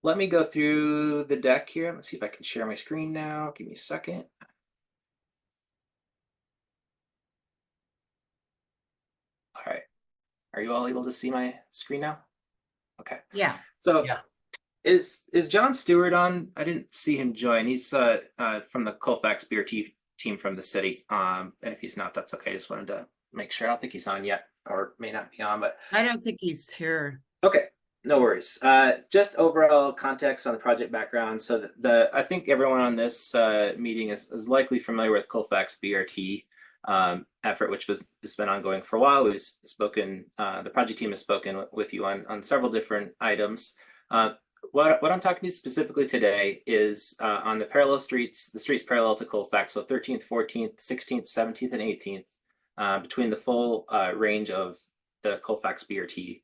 let me go through the deck here. Let's see if I can share my screen now. Give me a second. All right. Are you all able to see my screen now? Okay. Yeah. So Yeah. Is John Stewart on? I didn't see him join. He's from the Colfax BRT team from the city. And if he's not, that's okay. I just wanted to make sure. I don't think he's on yet, or may not be on, but I don't think he's here. okay, no worries. Just overall context on the project background. So I think everyone on this meeting is likely familiar with Colfax BRT effort, which has been ongoing for a while. We've spoken. The project team has spoken with you on several different items. What I'm talking to specifically today is on the parallel streets, the streets parallel to Colfax, so 13th, 14th, 16th, 17th, and 18th, between the full range of the Colfax BRT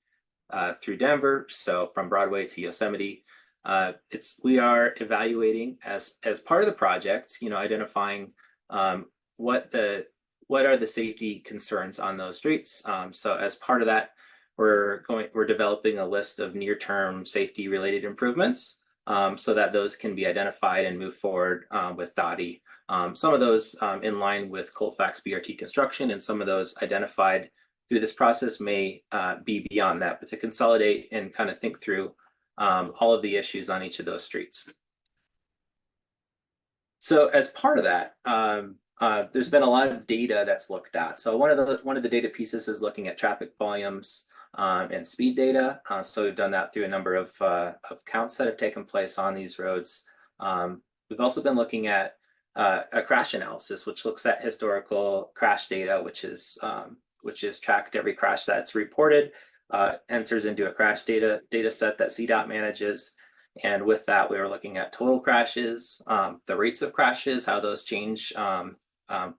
through Denver, so from Broadway to Yosemite. We are evaluating as part of the project, identifying what are the safety concerns on those streets. So as part of that, we're developing a list of near-term safety-related improvements so that those can be identified and move forward with Dottie. Some of those in line with Colfax BRT construction, and some of those identified through this process may be beyond that, but to consolidate and kind of think through all of the issues on each of those streets. So as part of that, there's been a lot of data that's looked at. So one of the data pieces is looking at traffic volumes and speed data. So we've done that through a number of counts that have taken place on these roads. We've also been looking at a crash analysis, which looks at historical crash data, which is tracked every crash that's reported, enters into a crash data set that CDOT manages. And with that, we were looking at total crashes, the rates of crashes, how those change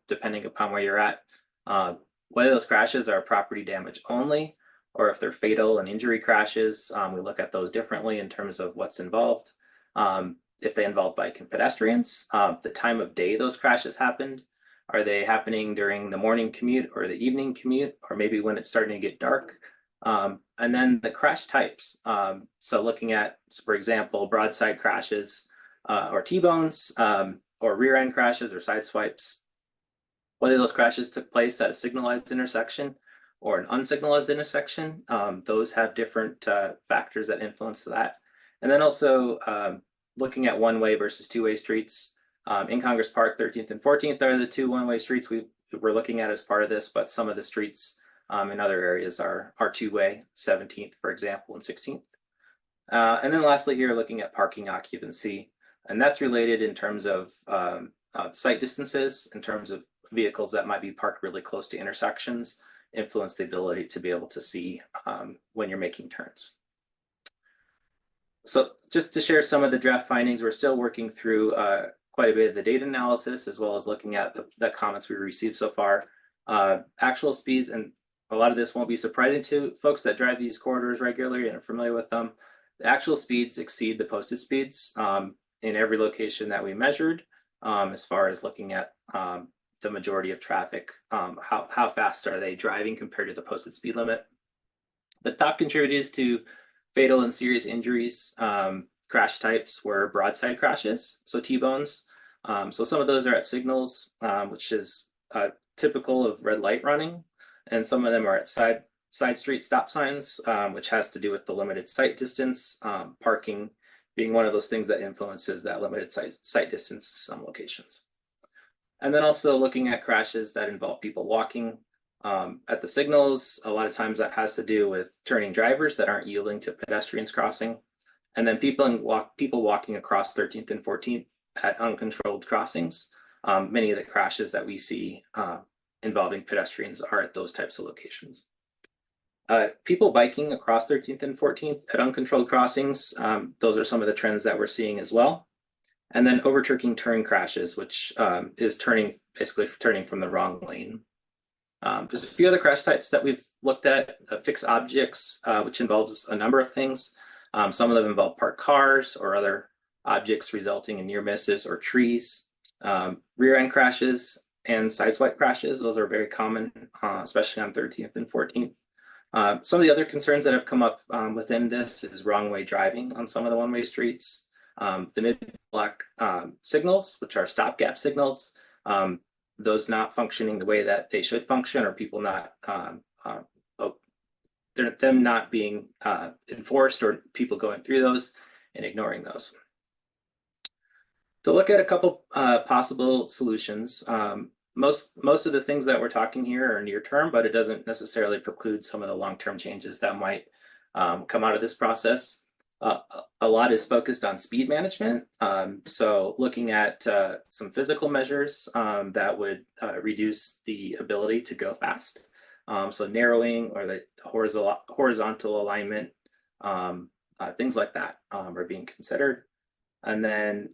depending upon where you're at, whether those crashes are property damage only, or if they're fatal and injury crashes. We look at those differently in terms of what's involved. If they involve bike and pedestrians, the time of day those crashes happened. Are they happening during the morning commute or the evening commute, or maybe when it's starting to get dark? And then the crash types. So looking at, for example, broadside crashes or T-bones, or rear end crashes or side swipes. Whether those crashes took place at a signalized intersection or an unsignalized intersection, those have different factors that influence that. And then also looking at one-way versus two-way streets. In Congress Park, 13th and 14th are the two one-way streets we're looking at as part of this, but some of the streets in other areas are two-way, 17th, for example, and 16th. And then lastly here, looking at parking occupancy, and that's related in terms of sight distances, in terms of vehicles that might be parked really close to intersections, influence the ability to be able to see when you're making turns. So just to share some of the draft findings, we're still working through quite a bit of the data analysis, as well as looking at the comments we received so far. Actual speeds, and a lot of this won't be surprising to folks that drive these corridors regularly and are familiar with them. The actual speeds exceed the posted speeds in every location that we measured, as far as looking at the majority of traffic, how fast are they driving compared to the posted speed limit. The top contributors to fatal and serious injuries crash types were broadside crashes, so T-bones. So some of those are at signals, which is typical of red light running, and some of them are at side street stop signs, which has to do with the limited sight distance, parking being one of those things that influences that limited sight distance in some locations. And then also looking at crashes that involve people walking at the signals. A lot of times that has to do with turning drivers that aren't yielding to pedestrians crossing. And then people walking across 13th and 14th at uncontrolled crossings. Many of the crashes that we see involving pedestrians are at those types of locations. People biking across 13th and 14th at uncontrolled crossings, those are some of the trends that we're seeing as well. And then overtaking turn crashes, which is basically turning from the wrong lane. Just a few other crash types that we've looked at: fixed objects, which involves a number of things. Some of them involve parked cars or other objects resulting in near misses or trees. Rear end crashes and sideswipe crashes, those are very common, especially on 13th and 14th. Some of the other concerns that have come up within this is wrong way driving on some of the one-way streets. The mid-block signals, which are stopgap signals, those not functioning the way that they should function, or people not, them not being enforced, or people going through those and ignoring those. To look at a couple possible solutions, most of the things that we're talking here are near term, but it doesn't necessarily preclude some of the long-term changes that might come out of this process. A lot is focused on speed management. So looking at some physical measures that would reduce the ability to go fast. So narrowing or the horizontal alignment, things like that are being considered. And then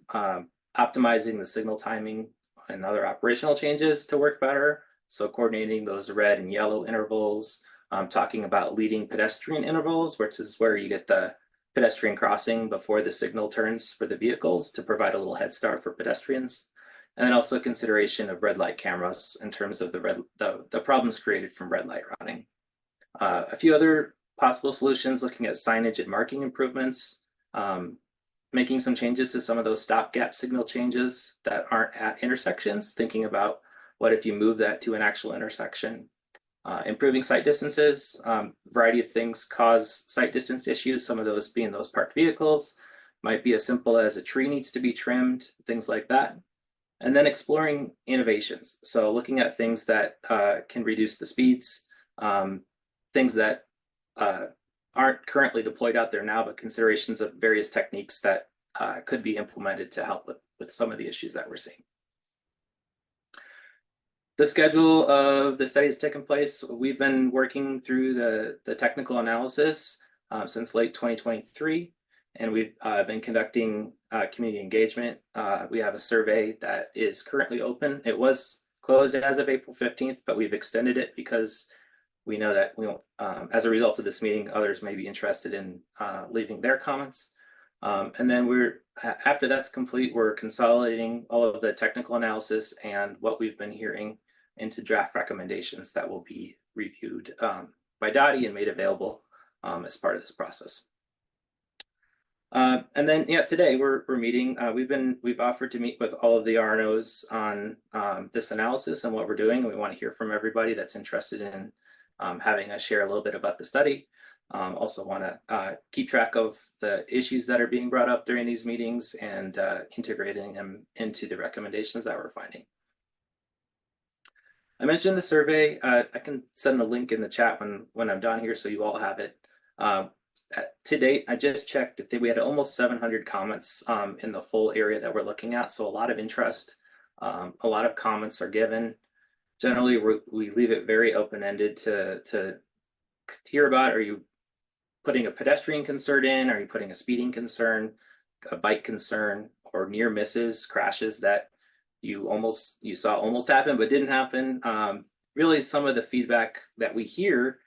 optimizing the signal timing and other operational changes to work better. So coordinating those red and yellow intervals, talking about leading pedestrian intervals, which is where you get the pedestrian crossing before the signal turns for the vehicles to provide a little head start for pedestrians. And then also consideration of red light cameras in terms of the problems created from red light running. A few other possible solutions, looking at signage and marking improvements, making some changes to some of those stopgap signal changes that aren't at intersections, thinking about what if you move that to an actual intersection. Improving sight distances, variety of things cause sight distance issues, some of those being those parked vehicles, might be as simple as a tree needs to be trimmed, things like that. And then exploring innovations. So looking at things that can reduce the speeds, things that aren't currently deployed out there now, but considerations of various techniques that could be implemented to help with some of the issues that we're seeing. The schedule of the study has taken place. We've been working through the technical analysis since late 2023, and we've been conducting community engagement. We have a survey that is currently open. It was closed as of April 15th, but we've extended it because we know that we as a result of this meeting, others may be interested in leaving their comments. And then after that's complete, we're consolidating all of the technical analysis and what we've been hearing into draft recommendations that will be reviewed by Dottie and made available as part of this process. And then, yeah, today we're meeting. We've offered to meet with all of the RNOs on this analysis and what we're doing. We want to hear from everybody that's interested in having us share a little bit about the study. Also want to keep track of the issues that are being brought up during these meetings and integrating them into the recommendations that we're finding. I mentioned the survey. I can send a link in the chat when I'm done here so you all have it. To date, I just checked that we had almost 700 comments in the full area that we're looking at. So a lot of interest, a lot of comments are given. Generally, we leave it very open-ended to hear about. Are you putting a pedestrian concern in? Are you putting a speeding concern, a bike concern, or near misses, crashes that you saw almost happen but didn't happen? Really, some of the feedback that we hear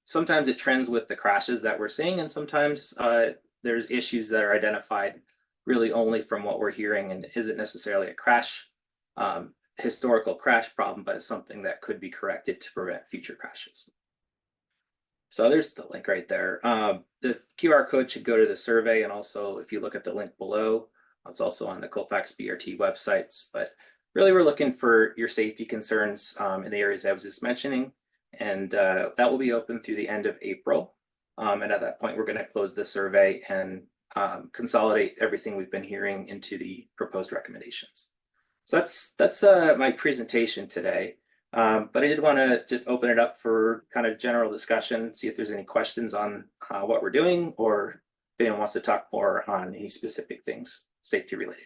sometimes it trends with the crashes that we're seeing, and sometimes there's issues that are identified really only from what we're hearing and isn't necessarily a crash, historical crash problem, but it's something that could be corrected to prevent future crashes. So there's the link right there. The QR code should go to the survey, and also if you look at the link below, it's also on the Colfax BRT websites. But really, we're looking for your safety concerns in the areas I was just mentioning. And that will be open through the end of April. And at that point, we're going to close the survey and consolidate everything we've been hearing into the proposed recommendations. So that's my presentation today. But I did want to just open it up for kind of general discussion, see if there's any questions on what we're doing, or if anyone wants to talk more on any specific things safety related.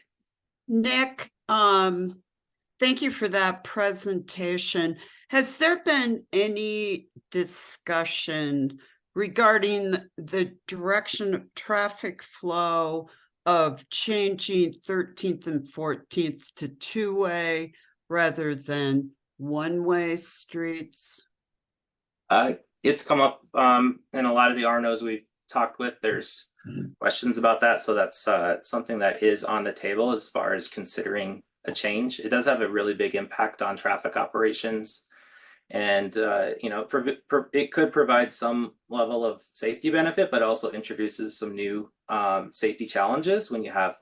Nick, thank you for that presentation. Has there been any discussion regarding the direction of traffic flow of changing 13th and 14th to two-way rather than one-way streets? It's come up in a lot of the RNOs we've talked with. There's questions about that. So that's something that is on the table as far as considering a change. It does have a really big impact on traffic operations. And, it could provide some level of safety benefit, but also introduces some new safety challenges when you have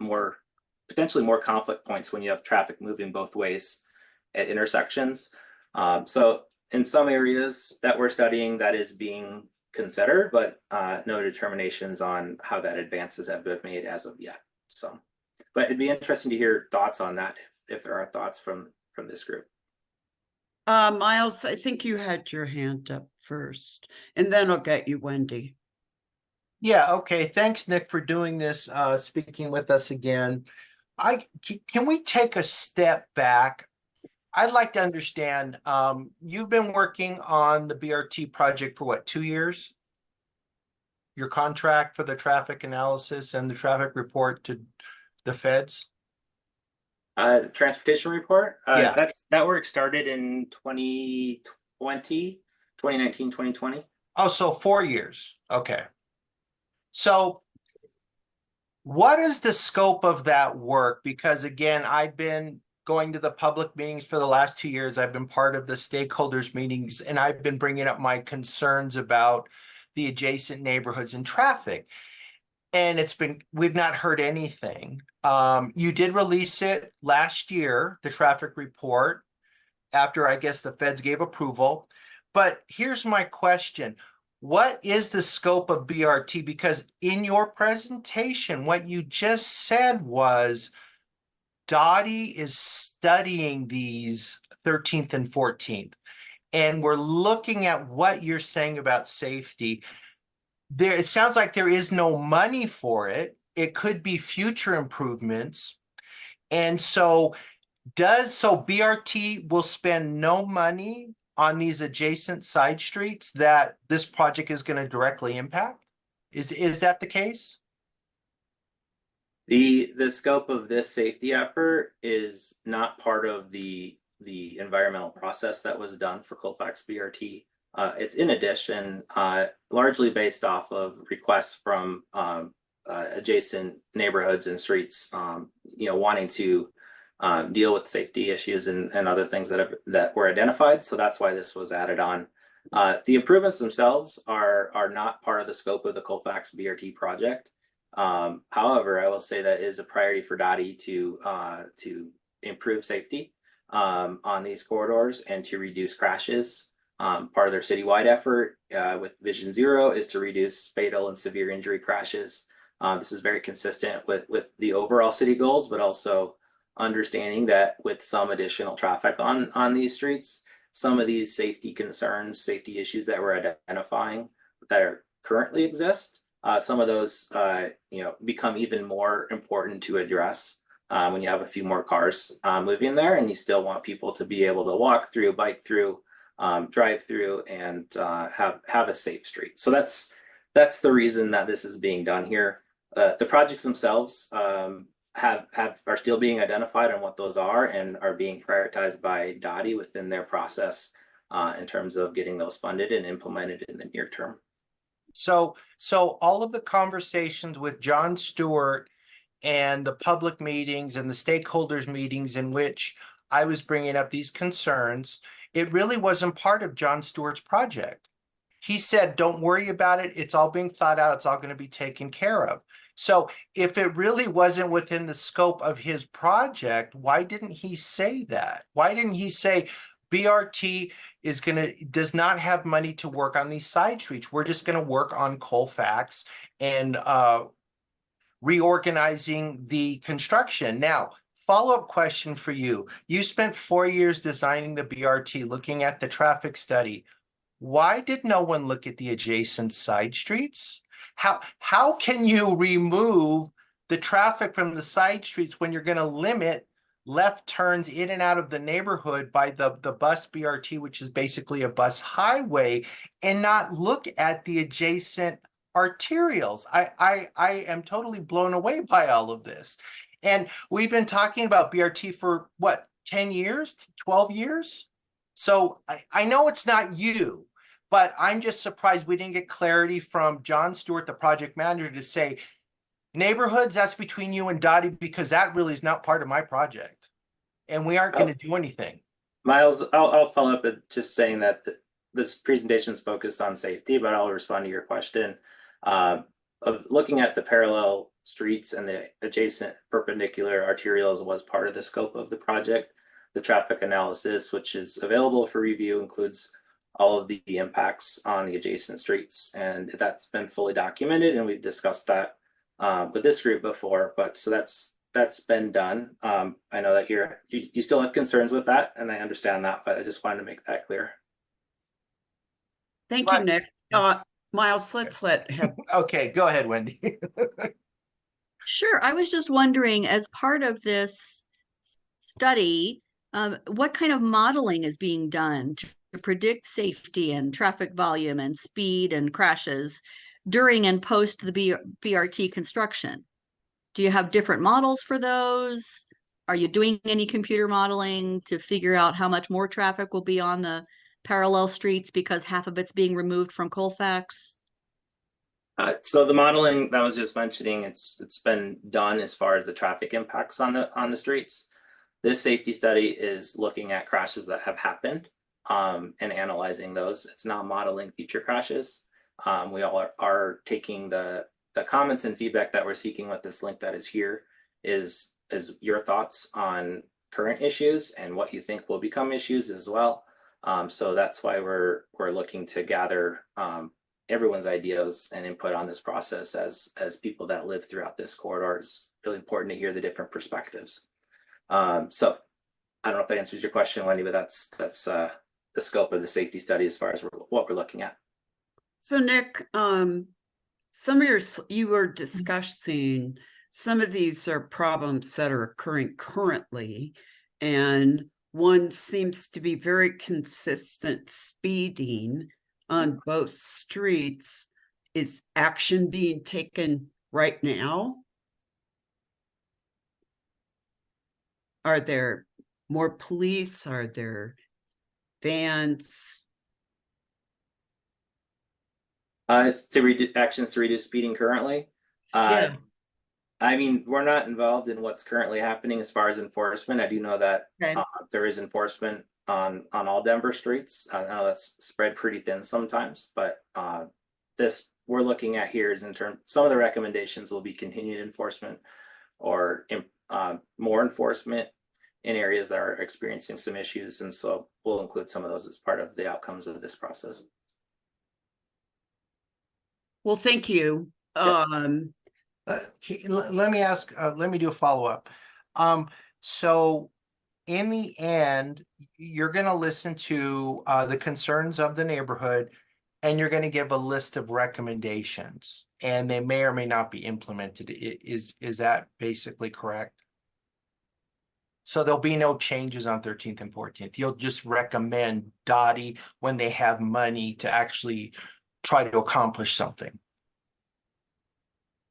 potentially more conflict points when you have traffic moving both ways at intersections. So in some areas that we're studying, that is being considered, but no determinations on how that advances have been made as of yet. So, but it'd be interesting to hear thoughts on that if there are thoughts from this group. Miles, I think you had your hand up first, and then I'll get you, Wendy. Yeah, okay. Thanks, Nick, for doing this, speaking with us again. Can we take a step back? I'd like to understand, you've been working on the BRT project for what, 2 years? Your contract for the traffic analysis and the traffic report to the feds? The transportation report, Yeah. that work started in 2019, 2020. Oh, so 4 years. Okay. So what is the scope of that work? Because again, I've been going to the public meetings for the last 2 years. I've been part of the stakeholders meetings, and I've been bringing up my concerns about the adjacent neighborhoods and traffic. And we've not heard anything. You did release it last year, the traffic report, after I guess the feds gave approval. But here's my question. What is the scope of BRT? Because in your presentation, what you just said was Dottie is studying these 13th and 14th, and we're looking at what you're saying about safety. It sounds like there is no money for it. It could be future improvements. And so So BRT will spend no money on these adjacent side streets that this project is going to directly impact? Is that the case? The scope of this safety effort is not part of the environmental process that was done for Colfax BRT. It's in addition, largely based off of requests from adjacent neighborhoods and streets, wanting to deal with safety issues and other things that were identified. So that's why this was added on. The improvements themselves are not part of the scope of the Colfax BRT project. However, I will say that it is a priority for Dottie to improve safety on these corridors and to reduce crashes. Part of their citywide effort with Vision Zero is to reduce fatal and severe injury crashes. This is very consistent with the overall city goals, but also understanding that with some additional traffic on these streets, some of these safety concerns, safety issues that we're identifying that are currently exist, some of those become even more important to address when you have a few more cars moving there, and you still want people to be able to walk through, bike through, drive through, and have a safe street. So that's the reason that this is being done here. The projects themselves are still being identified on what those are and are being prioritized by Dottie within their process in terms of getting those funded and implemented in the near term. So all of the conversations with John Stewart and the public meetings and the stakeholders meetings in which I was bringing up these concerns, it really wasn't part of John Stewart's project. He said, don't worry about it. It's all being thought out. It's all going to be taken care of. So if it really wasn't within the scope of his project, why didn't he say that? Why didn't he say BRT does not have money to work on these side streets? We're just going to work on Colfax and reorganizing the construction. Now, follow-up question for you. You spent 4 years designing the BRT, looking at the traffic study. Why did no one look at the adjacent side streets? How can you remove the traffic from the side streets when you're going to limit left turns in and out of the neighborhood by the bus BRT, which is basically a bus highway, and not look at the adjacent arterials? I am totally blown away by all of this. And we've been talking about BRT for what, 10 years, 12 years? So I know it's not you, but I'm just surprised we didn't get clarity from John Stewart, the project manager, to say, neighborhoods, that's between you and Dottie, because that really is not part of my project. And we aren't going to do anything. Miles, I'll follow up with just saying that this presentation is focused on safety, but I'll respond to your question. Of looking at the parallel streets and the adjacent perpendicular arterials was part of the scope of the project. The traffic analysis, which is available for review, includes all of the impacts on the adjacent streets, and that's been fully documented, and we've discussed that with this group before. But so that's been done. I know that you still have concerns with that, and I understand that, but I just wanted to make that clear. Thank you, Nick. Miles, let's let him. Okay, go ahead, Wendy. Sure. I was just wondering, as part of this study, what kind of modeling is being done to predict safety and traffic volume and speed and crashes during and post the BRT construction? Do you have different models for those? Are you doing any computer modeling to figure out how much more traffic will be on the parallel streets because half of it's being removed from Colfax? So the modeling that I was just mentioning, it's been done as far as the traffic impacts on the streets. This safety study is looking at crashes that have happened and analyzing those. It's not modeling future crashes. We all are taking the comments and feedback that we're seeking with this link that is here is your thoughts on current issues and what you think will become issues as well. So that's why we're looking to gather everyone's ideas and input on this process as people that live throughout this corridor. It's really important to hear the different perspectives. So I don't know if that answers your question, Wendy, but that's the scope of the safety study as far as what we're looking at. So Nick, you were discussing some of these are problems that are occurring currently, and one seems to be very consistent speeding on both streets. Is action being taken right now? Are there more police? Are there vans? It's to actions to reduce speeding currently. Yeah. I mean, we're not involved in what's currently happening as far as enforcement. I do know that Okay. there is enforcement on all Denver streets. I know that's spread pretty thin sometimes, but this we're looking at here is in terms. Some of the recommendations will be continued enforcement or more enforcement in areas that are experiencing some issues, and so we'll include some of those as part of the outcomes of this process. Well, thank you. Let me ask, let me do a follow-up. So in the end, you're gonna listen to the concerns of the neighborhood, and you're gonna give a list of recommendations, and they may or may not be implemented. Is that basically correct? So there'll be no changes on 13th and 14th. You'll just recommend Dottie when they have money to actually try to accomplish something.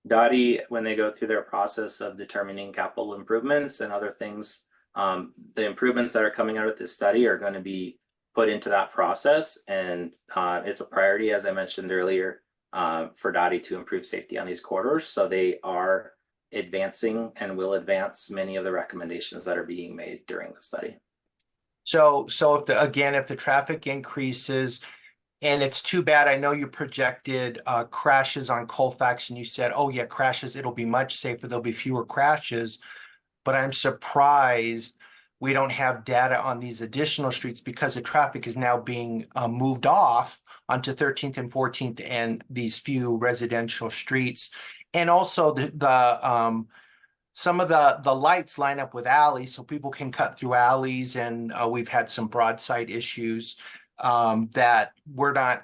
Dottie, when they go through their process of determining capital improvements and other things, the improvements that are coming out of this study are going to be put into that process. And it's a priority, as I mentioned earlier, for Dottie to improve safety on these corridors. So they are advancing and will advance many of the recommendations that are being made during the study. So if the traffic increases, and it's too bad, I know you projected crashes on Colfax, and you said, oh yeah, crashes, it'll be much safer, there'll be fewer crashes. But I'm surprised we don't have data on these additional streets because the traffic is now being moved off onto 13th and 14th and these few residential streets. And also some of the lights line up with alleys, so people can cut through alleys, and we've had some broadside issues that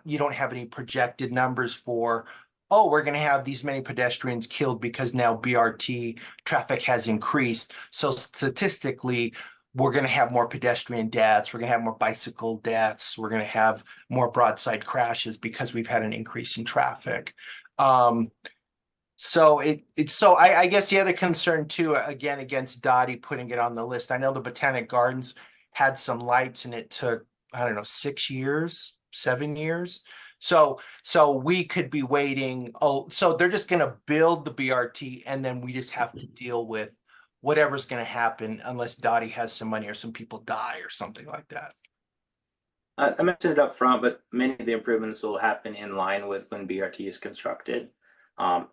you don't have any projected numbers for. Oh, we're going to have these many pedestrians killed because now BRT traffic has increased. So statistically, we're going to have more pedestrian deaths. We're going to have more bicycle deaths. We're going to have more broadside crashes because we've had an increase in traffic. So I guess the other concern too, again, against Dottie putting it on the list. I know the Botanic Gardens had some lights, and it took, I don't know, 6 years, 7 years. So we could be waiting. Oh, so they're just going to build the BRT, and then we just have to deal with whatever's going to happen unless Dottie has some money or some people die or something like that. I mentioned it up front, but many of the improvements will happen in line with when BRT is constructed.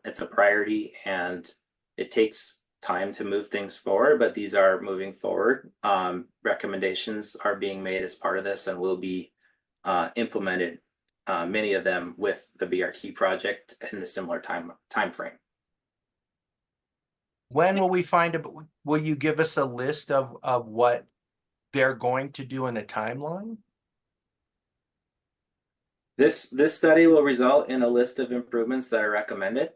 It's a priority, and it takes time to move things forward, but these are moving forward. Recommendations are being made as part of this and will be implemented, many of them with the BRT project in a similar time frame. When will we will you give us a list of what they're going to do in a timeline? This study will result in a list of improvements that are recommended.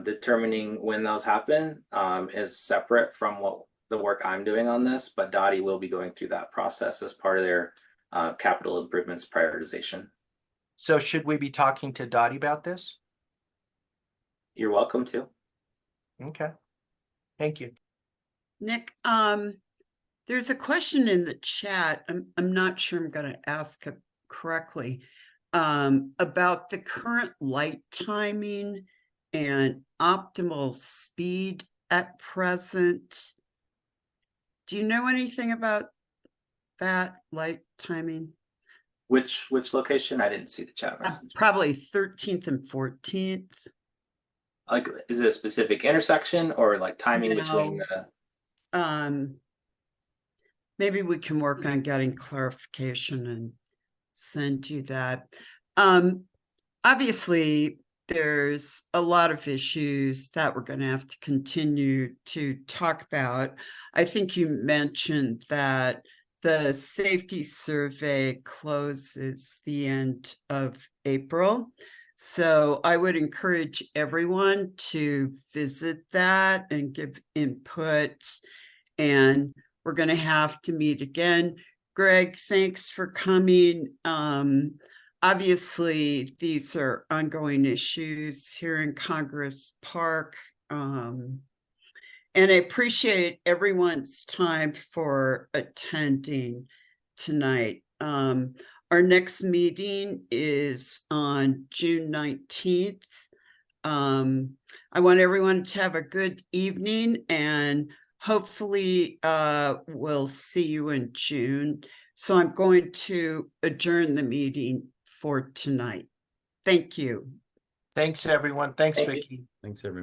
Determining when those happen is separate from the work I'm doing on this, but Dottie will be going through that process as part of their capital improvements prioritization. So should we be talking to Dottie about this? You're welcome to. Okay. Thank you. Nick, there's a question in the chat. I'm not sure I'm going to ask it correctly. About the current light timing and optimal speed at present. Do you know anything about that light timing? Which location? I didn't see the chat message. Probably 13th and 14th. Like, is it a specific intersection or like timing between the? Maybe we can work on getting clarification and send you that. Obviously, there's a lot of issues that we're going to have to continue to talk about. I think you mentioned that the safety survey closes the end of April. So I would encourage everyone to visit that and give input. And we're going to have to meet again. Greg, thanks for coming. Obviously, these are ongoing issues here in Congress Park. And I appreciate everyone's time for attending tonight. Our next meeting is on June 19th. I want everyone to have a good evening, and hopefully we'll see you in June. So I'm going to adjourn the meeting for tonight. Thank you. Thanks, everyone. Thanks, Thank you. Vicki. Thanks, everyone.